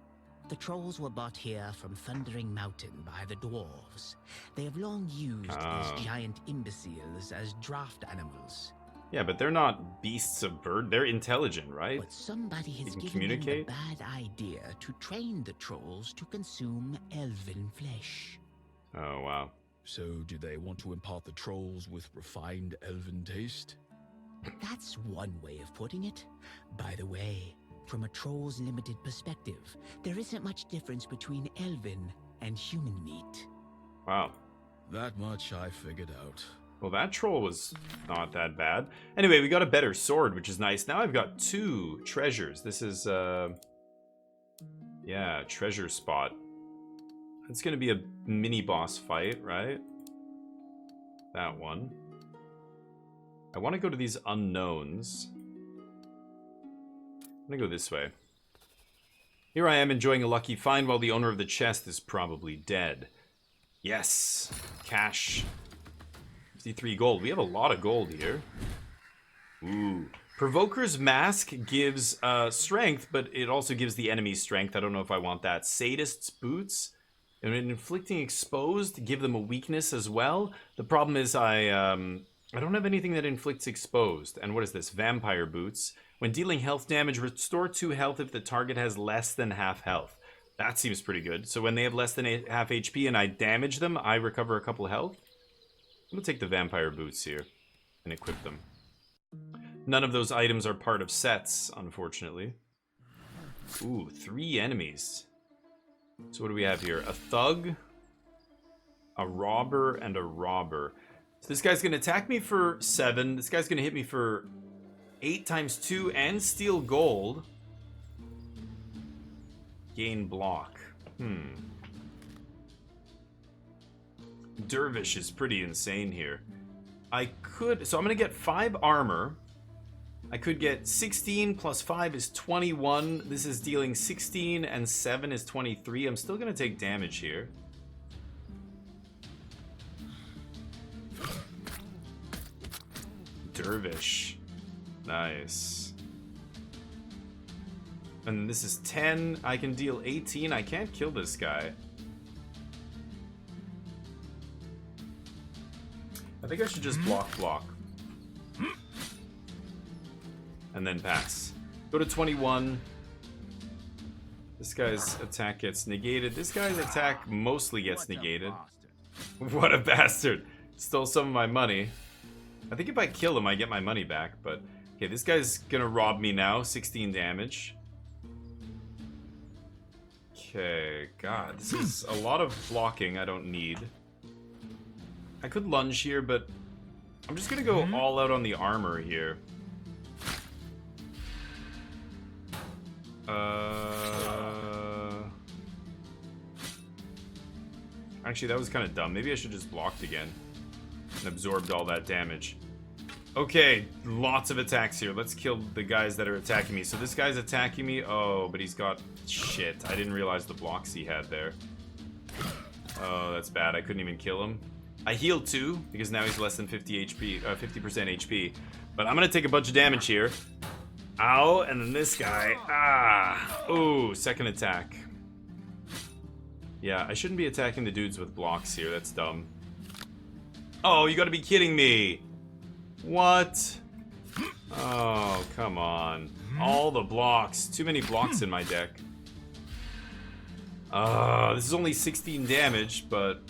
The trolls were brought here from Thundering Mountain by the dwarves. They have long used these giant imbeciles as draft animals. Yeah, but they're not beasts of burden. They're intelligent, right? But somebody has can given communicate? them the bad idea to train the trolls to consume elven flesh. Oh, wow. So, do they want to impart the trolls with refined elven taste? That's one way of putting it. By the way, from a troll's limited perspective, there isn't much difference between elven and human meat. Wow. That much I figured out. Well, that troll was not that bad. Anyway, we got a better sword, which is nice. Now I've got 2 treasures. This is, yeah, treasure spot. It's going to be a mini-boss fight, right? That one. I want to go to these unknowns. I'm going to go this way. Here I am enjoying a lucky find while the owner of the chest is probably dead. Yes! Cash. 53 gold. We have a lot of gold here. Ooh. Provoker's Mask gives strength, but it also gives the enemy strength. I don't know if I want that. Sadist's Boots. And inflicting exposed, give them a weakness as well. The problem is I don't have anything that inflicts exposed. And what is this? Vampire Boots. When dealing health damage, restore 2 health if the target has less than half health. That seems pretty good. So when they have less than half HP and I damage them, I recover a couple health. I'm gonna take the Vampire Boots here and equip them. None of those items are part of sets, unfortunately. Ooh, 3 enemies. So what do we have here? A thug, a robber, and a robber. So this guy's gonna attack me for 7. This guy's gonna hit me for 8 times 2 and steal gold. Gain block. Dervish is pretty insane here. So I'm gonna get 5 armor. I could get 16 plus 5 is 21. This is dealing 16 and 7 is 23. I'm still gonna take damage here. Dervish. Nice. And this is 10. I can deal 18. I can't kill this guy. I think I should just block. And then pass. Go to 21. This guy's attack gets negated. This guy's attack mostly gets negated. What a bastard. Stole some of my money. I think if I kill him, I get my money back. But, okay, this guy's gonna rob me now. 16 damage. Okay, God, this is a lot of blocking I don't need. I could lunge here, but I'm just gonna go all out on the armor here. Actually, that was kind of dumb. Maybe I should just blocked again and absorbed all that damage. Okay, lots of attacks here. Let's kill the guys that are attacking me. So this guy's attacking me. Oh, but he's got... Shit, I didn't realize the blocks he had there. Oh, that's bad. I couldn't even kill him. I healed too, because now he's less than 50 HP, 50% HP. But I'm gonna take a bunch of damage here. Ow, and then this guy. Ah! Ooh, second attack. Yeah, I shouldn't be attacking the dudes with blocks here. That's dumb. Oh, you gotta be kidding me! What? Oh, come on. All the blocks. Too many blocks in my deck. This is only 16 damage, but...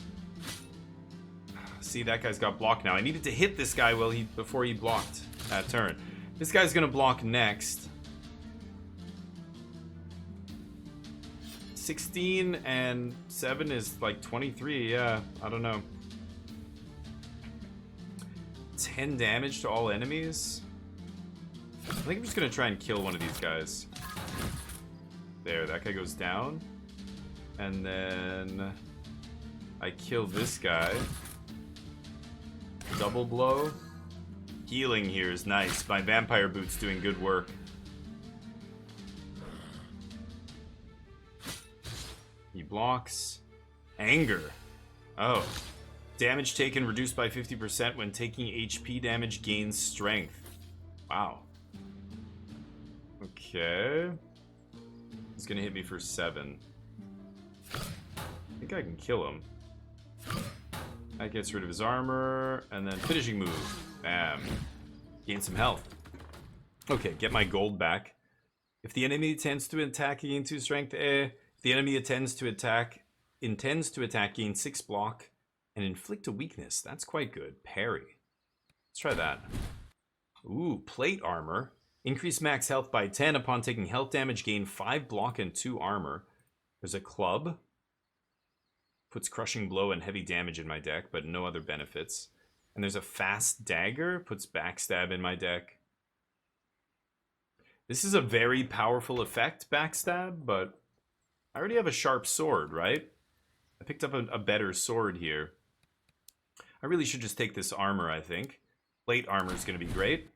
See, that guy's got blocked now. I needed to hit this guy before he blocked that turn. This guy's gonna block next. 16 and 7 is like 23, yeah. I don't know. 10 damage to all enemies? I think I'm just gonna try and kill one of these guys. There, that guy goes down. And then... I kill this guy. Double blow. Healing here is nice. My vampire boot's doing good work. blocks. Anger. Oh. Damage taken reduced by 50% when taking HP damage gains strength. Wow. Okay. He's gonna hit me for 7. I think I can kill him. That gets rid of his armor, and then finishing move. Bam. Gain some health. Okay, get my gold back. If the enemy intends to attack, gain 2 strength. If the enemy intends to attack, gain 6 block, and inflict a weakness. That's quite good. Parry. Let's try that. Ooh, plate armor. Increase max health by 10 upon taking health damage. Gain 5 block and 2 armor. There's a club. Puts crushing blow and heavy damage in my deck, but no other benefits. And there's a fast dagger. Puts backstab in my deck. This is a very powerful effect, backstab, but I already have a sharp sword, right? I picked up a better sword here. I really should just take this armor, I think. Plate armor is going to be great.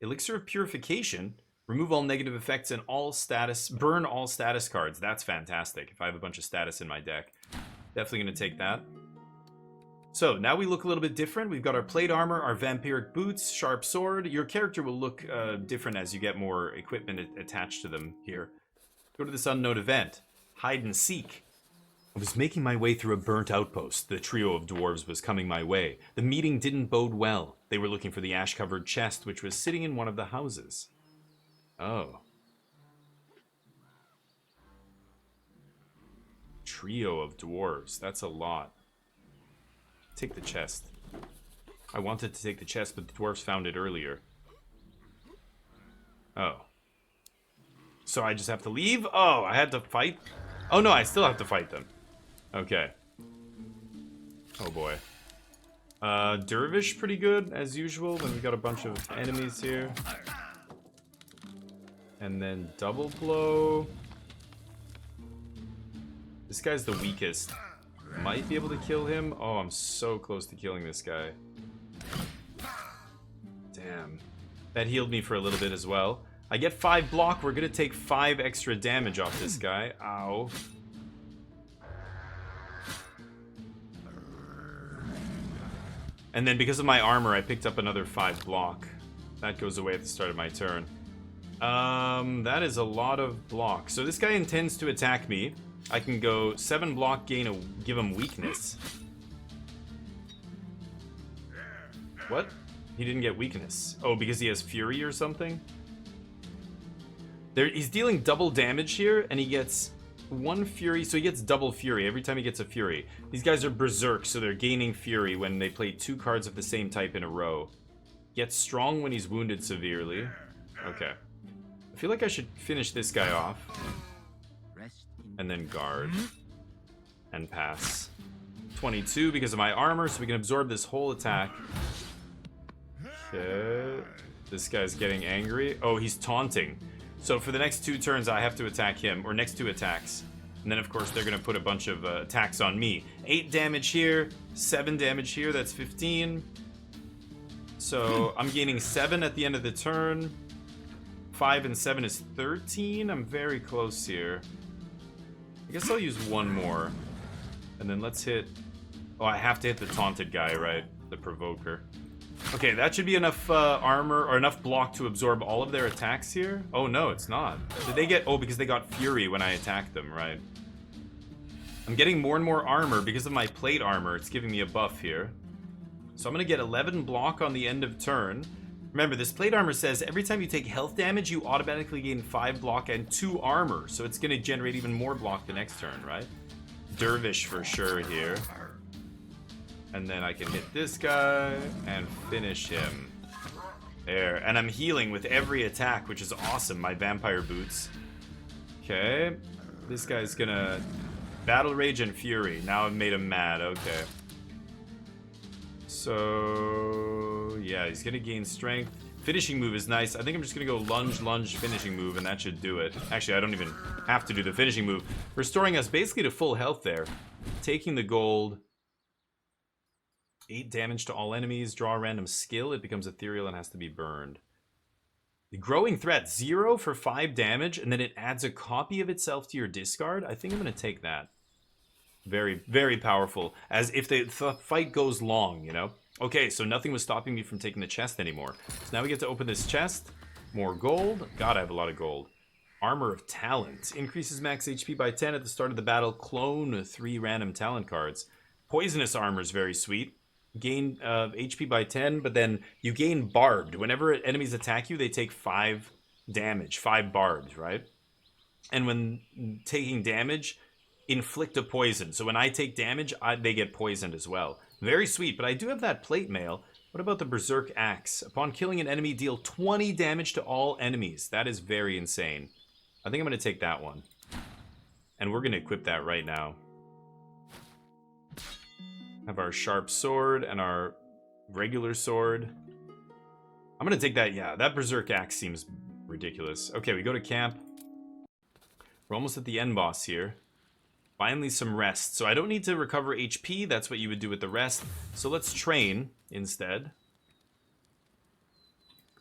Elixir of Purification. Remove all negative effects and all status. Burn all status cards. That's fantastic. If I have a bunch of status in my deck. Definitely going to take that. So, now we look a little bit different. We've got our plate armor, our vampiric boots, sharp sword. Your character will look different as you get more equipment attached to them here. Go to this unknown event. Hide and seek. I was making my way through a burnt outpost. The trio of dwarves was coming my way. The meeting didn't bode well. They were looking for the ash-covered chest, which was sitting in one of the houses. Oh. Trio of dwarves. That's a lot. Take the chest. I wanted to take the chest, but the dwarves found it earlier. Oh. So I just have to leave? Oh, I had to fight? Oh no, I still have to fight them. Okay. Oh boy. Dervish pretty good, as usual. Then we got a bunch of enemies here. And then double blow. This guy's the weakest. Might be able to kill him. Oh, I'm so close to killing this guy. Damn. That healed me for a little bit as well. I get 5 block. We're gonna take 5 extra damage off this guy. Ow. And then because of my armor, I picked up another 5 block. That goes away at the start of my turn. That is a lot of block. So this guy intends to attack me. I can go 7 block, give him weakness. What? He didn't get weakness. Oh, because he has fury or something? He's dealing double damage here, and he gets 1 fury, so he gets double fury every time he gets a fury. These guys are berserk, so they're gaining fury when they play 2 cards of the same type in a row. Gets strong when he's wounded severely. Okay. I feel like I should finish this guy off. And then guard. And pass. 22 because of my armor, so we can absorb this whole attack. Okay. This guy's getting angry. Oh, he's taunting. So for the next 2 turns, I have to attack him, or next 2 attacks. And then, of course, they're going to put a bunch of attacks on me. 8 damage here, 7 damage here, that's 15. So I'm gaining 7 at the end of the turn. 5 and 7 is 13. I'm very close here. I guess I'll use 1 more. And then let's hit... Oh, I have to hit the taunted guy, right? The provoker. Okay, that should be enough armor, or enough block to absorb all of their attacks here. Oh, no, it's not. Did they get... Oh, because they got fury when I attacked them, right? I'm getting more and more armor because of my plate armor. It's giving me a buff here. So I'm going to get 11 block on the end of turn. Remember, this plate armor says every time you take health damage, you automatically gain 5 block and 2 armor. So it's going to generate even more block the next turn, right? Dervish for sure here. And then I can hit this guy and finish him. There. And I'm healing with every attack, which is awesome. My vampire boots. Okay. This guy's going to... Battle Rage and Fury. Now I've made him mad. Okay. So, yeah, he's going to gain strength. Finishing move is nice. I think I'm just going to go lunge, lunge, finishing move, and that should do it. Actually, I don't even have to do the finishing move. Restoring us basically to full health there. Taking the gold. 8 damage to all enemies. Draw a random skill. It becomes ethereal and has to be burned. The growing threat. 0 for 5 damage, and then it adds a copy of itself to your discard. I think I'm going to take that. Very, very powerful. As if the fight goes long, you know? Okay, so nothing was stopping me from taking the chest anymore. So now we get to open this chest. More gold. God, I have a lot of gold. Armor of Talent. Increases max HP by 10 at the start of the battle. Clone 3 random talent cards. Poisonous armor is very sweet. Gain HP by 10, but then you gain barbed. Whenever enemies attack you, they take 5 damage. 5 barbs, right? And when taking damage, inflict a poison. So when I take damage, they get poisoned as well. Very sweet, but I do have that plate mail. What about the Berserk Axe? Upon killing an enemy, deal 20 damage to all enemies. That is very insane. I think I'm going to take that one. And we're going to equip that right now. Have our sharp sword and our regular sword. I'm going to take that, yeah. That Berserk Axe seems ridiculous. Okay, we go to camp. We're almost at the end boss here. Finally some rest. So I don't need to recover HP. That's what you would do with the rest. So let's train instead.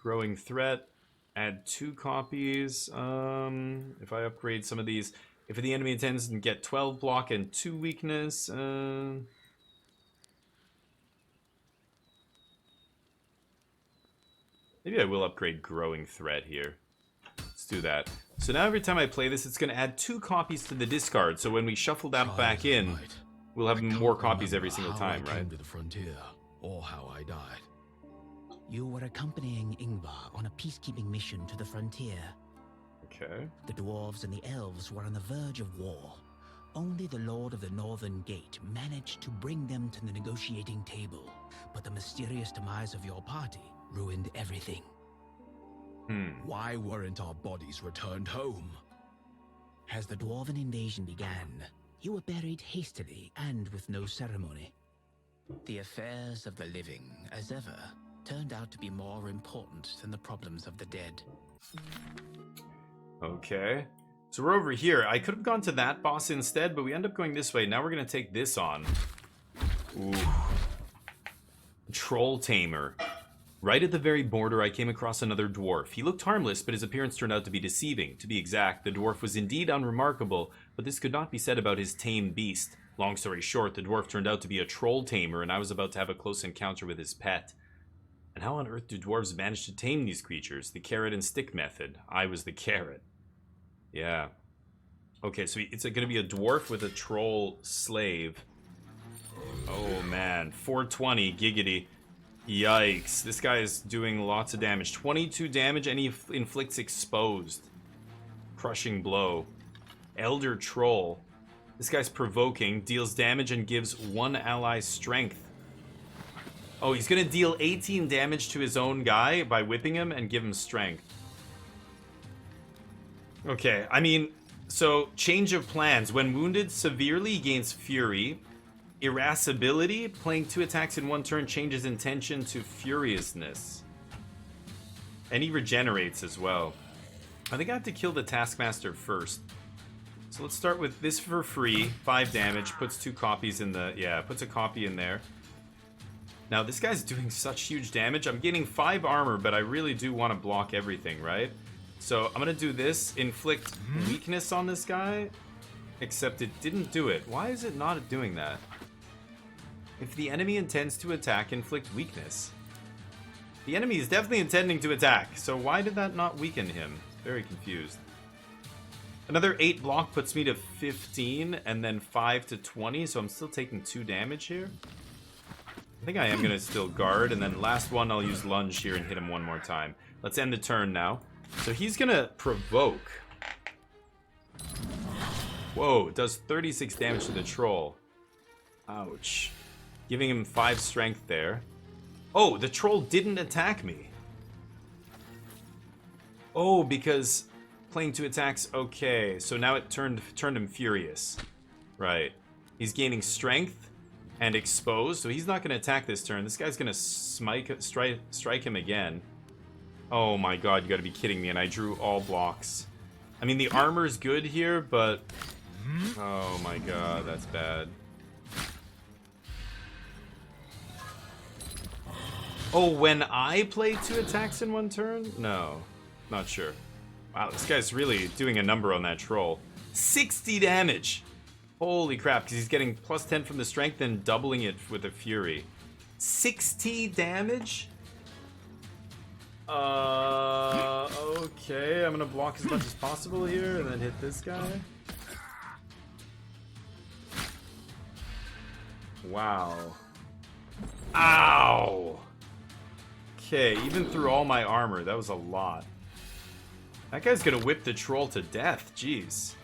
Growing Threat. Add 2 copies. If I upgrade some of these. If the enemy intends to get 12 block and 2 weakness. Maybe I will upgrade Growing Threat here. Let's do that. So now every time I play this, it's going to add 2 copies to the discard. So when we shuffle that back in, we'll have more copies every single time, right? I came to the frontier, or how I died. You were accompanying Ingvar on a peacekeeping mission to the frontier. Okay. The dwarves and the elves were on the verge of war. Only the Lord of the Northern Gate managed to bring them to the negotiating table, but the mysterious demise of your party ruined everything. Why weren't our bodies returned home? As the dwarven invasion began, you were buried hastily and with no ceremony. The affairs of the living, as ever, turned out to be more important than the problems of the dead. Okay. So we're over here. I could have gone to that boss instead, but we end up going this way. Now we're going to take this on. Ooh. Troll Tamer. Right at the very border, I came across another dwarf. He looked harmless, but his appearance turned out to be deceiving. To be exact, the dwarf was indeed unremarkable, but this could not be said about his tame beast. Long story short, the dwarf turned out to be a troll tamer, and I was about to have a close encounter with his pet. And how on earth do dwarves manage to tame these creatures? The carrot and stick method. I was the carrot. Yeah. Okay, so it's going to be a dwarf with a troll slave. Oh, man. 420, giggity. Yikes. This guy is doing lots of damage. 22 damage, and he inflicts exposed. Crushing blow. Elder Troll. This guy's provoking, deals damage, and gives one ally strength. Oh, he's going to deal 18 damage to his own guy by whipping him and give him strength. Okay, I mean, so change of plans. When wounded severely, he gains fury. Irascibility, playing 2 attacks in 1 turn changes intention to furiousness. And he regenerates as well. I think I have to kill the Taskmaster first. So let's start with this for free. 5 damage, puts 2 copies in the... Yeah, puts a copy in there. Now, this guy's doing such huge damage. I'm getting 5 armor, but I really do want to block everything, right? So I'm going to do this. Inflict weakness on this guy. Except it didn't do it. Why is it not doing that? If the enemy intends to attack, inflict weakness. The enemy is definitely intending to attack, so why did that not weaken him? Very confused. Another 8 block puts me to 15, and then 5 to 20, so I'm still taking 2 damage here. I think I am going to still guard, and then last one I'll use lunge here and hit him one more time. Let's end the turn now. So he's going to provoke. Whoa, it does 36 damage to the troll. Ouch. Giving him 5 strength there. Oh, the troll didn't attack me. Oh, because playing 2 attacks. Okay, so now it turned him furious. Right. He's gaining strength and exposed, so he's not going to attack this turn. This guy's going to strike him again. Oh my god, you got to be kidding me, and I drew all blocks. I mean, the armor's good here, but... Oh my god, that's bad. Oh, when I play 2 attacks in 1 turn? No, not sure. Wow, this guy's really doing a number on that troll. 60 damage! Holy crap, because he's getting plus 10 from the strength and doubling it with the fury. 60 damage? Okay, I'm gonna block as much as possible here and then hit this guy. Wow. Ow! Okay, even through all my armor, that was a lot. That guy's gonna whip the troll to death, jeez.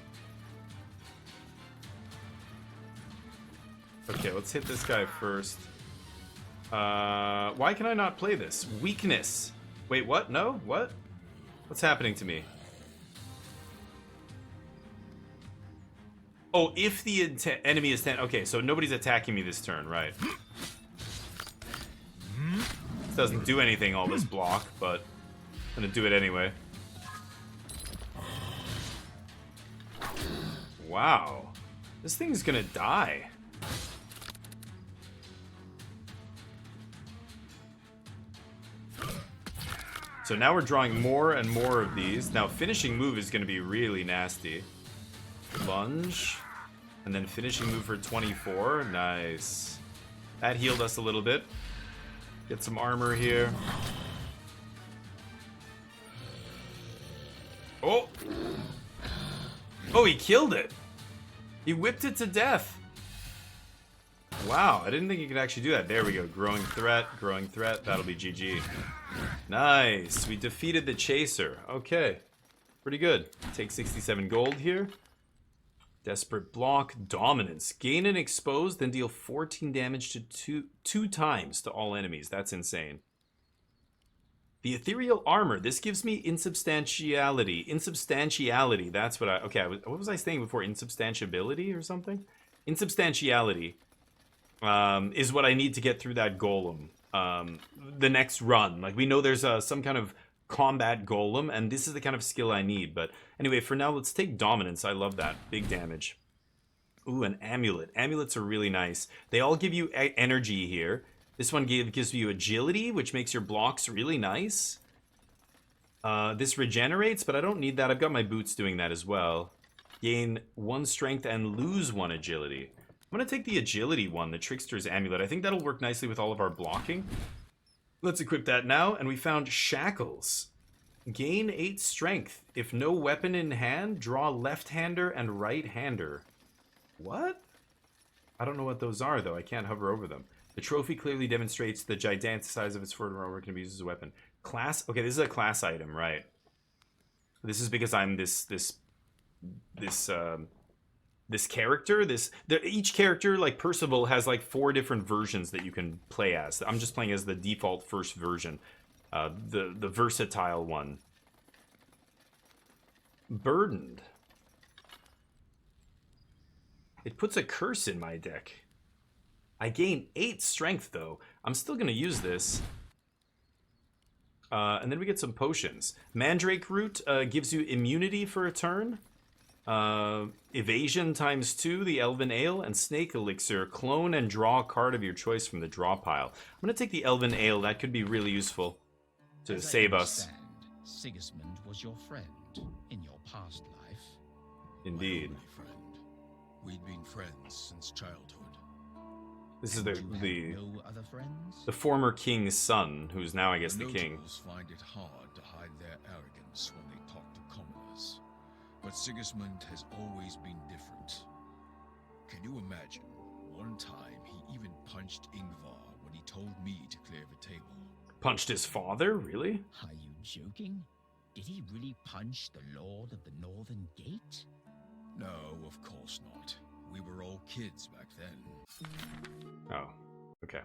Okay, let's hit this guy first. Why can I not play this? Weakness. Wait, what? No? What? What's happening to me? Oh, if the enemy is 10... Okay, so nobody's attacking me this turn, right. This doesn't do anything, all this block, but I'm gonna do it anyway. Wow. This thing's gonna die. So now we're drawing more and more of these. Now finishing move is gonna be really nasty. Lunge. And then finishing move for 24. Nice. That healed us a little bit. Get some armor here. Oh! Oh, he killed it! He whipped it to death! Wow, I didn't think you could actually do that. There we go. Growing threat, growing threat. That'll be GG. Nice. We defeated the chaser. Okay. Pretty good. Take 67 gold here. Desperate block. Dominance. Gain an exposed, then deal 14 damage to two times to all enemies. That's insane. The ethereal armor. This gives me insubstantiality. Insubstantiality. That's what I... Okay, what was I saying before? Insubstantiability or something? Insubstantiality is what I need to get through that golem. The next run. Like, we know there's some kind of combat golem, and this is the kind of skill I need. But anyway, for now, let's take dominance. I love that. Big damage. Ooh, an amulet. Amulets are really nice. They all give you energy here. This one gives you agility, which makes your blocks really nice. This regenerates, but I don't need that. I've got my boots doing that as well. Gain 1 strength and lose 1 agility. I'm going to take the agility one, the Trickster's Amulet. I think that'll work nicely with all of our blocking. Let's equip that now. And we found Shackles. Gain 8 strength. If no weapon in hand, draw left-hander and right-hander. What? I don't know what those are, though. I can't hover over them. The trophy clearly demonstrates the gigantic size of its sword armor can be used as a weapon. Class? Okay, this is a class item, right? This is because I'm this character. Each character, like Percival, has like 4 different versions that you can play as. I'm just playing as the default first version, the versatile one. Burdened. It puts a curse in my deck. I gain 8 strength, though. I'm still going to use this. And then we get some potions. Mandrake Root gives you immunity for a turn. Evasion ×2, the Elven Ale, and Snake Elixir. Clone and draw a card of your choice from the draw pile. I'm going to take the Elven Ale. That could be really useful to save us. Sigismund was your friend in your past life. Indeed. My only friend. We'd been friends since childhood. This is No other friends? the former king's son, who's now, I guess, the king. Notables find it hard to hide their arrogance when they talk to commoners. But Sigismund has always been different. Can you imagine? One time, he even punched Ingvar when he told me to clear the table. Punched his father? Really? Are you joking? Did he really punch the Lord of the Northern Gate? No, of course not. We were all kids back then. Oh, okay.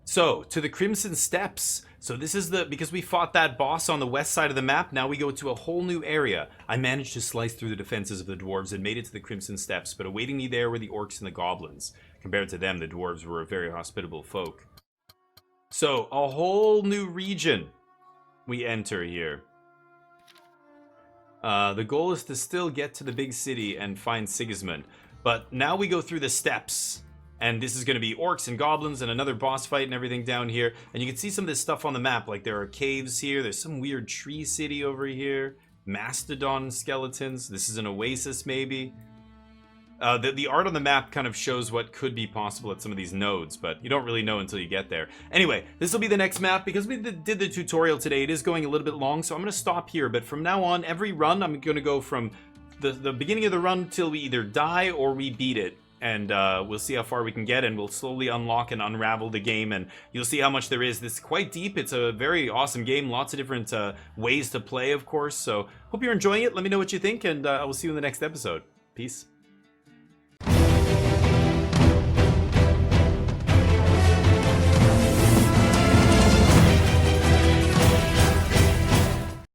So, to the Crimson Steps. So this is because we fought that boss on the west side of the map, now we go to a whole new area. I managed to slice through the defenses of the dwarves and made it to the Crimson Steps, but awaiting me there were the orcs and the goblins. Compared to them, the dwarves were a very hospitable folk. So, a whole new region we enter here. The goal is to still get to the big city and find Sigismund. But now we go through the steps. And this is going to be orcs and goblins and another boss fight and everything down here. And you can see some of this stuff on the map. Like there are caves here. There's some weird tree city over here. Mastodon skeletons. This is an oasis maybe. The art on the map kind of shows what could be possible at some of these nodes, but you don't really know until you get there. Anyway, this will be the next map. Because we did the tutorial today, it is going a little bit long, so I'm going to stop here. But from now on, every run, I'm going to go from the beginning of the run till we either die or we beat it. And we'll see how far we can get, and we'll slowly unlock and unravel the game, and you'll see how much there is. This is quite deep. It's a very awesome game. Lots of different ways to play, of course. So hope you're enjoying it. Let me know what you think, and I will see you in the next episode. Peace.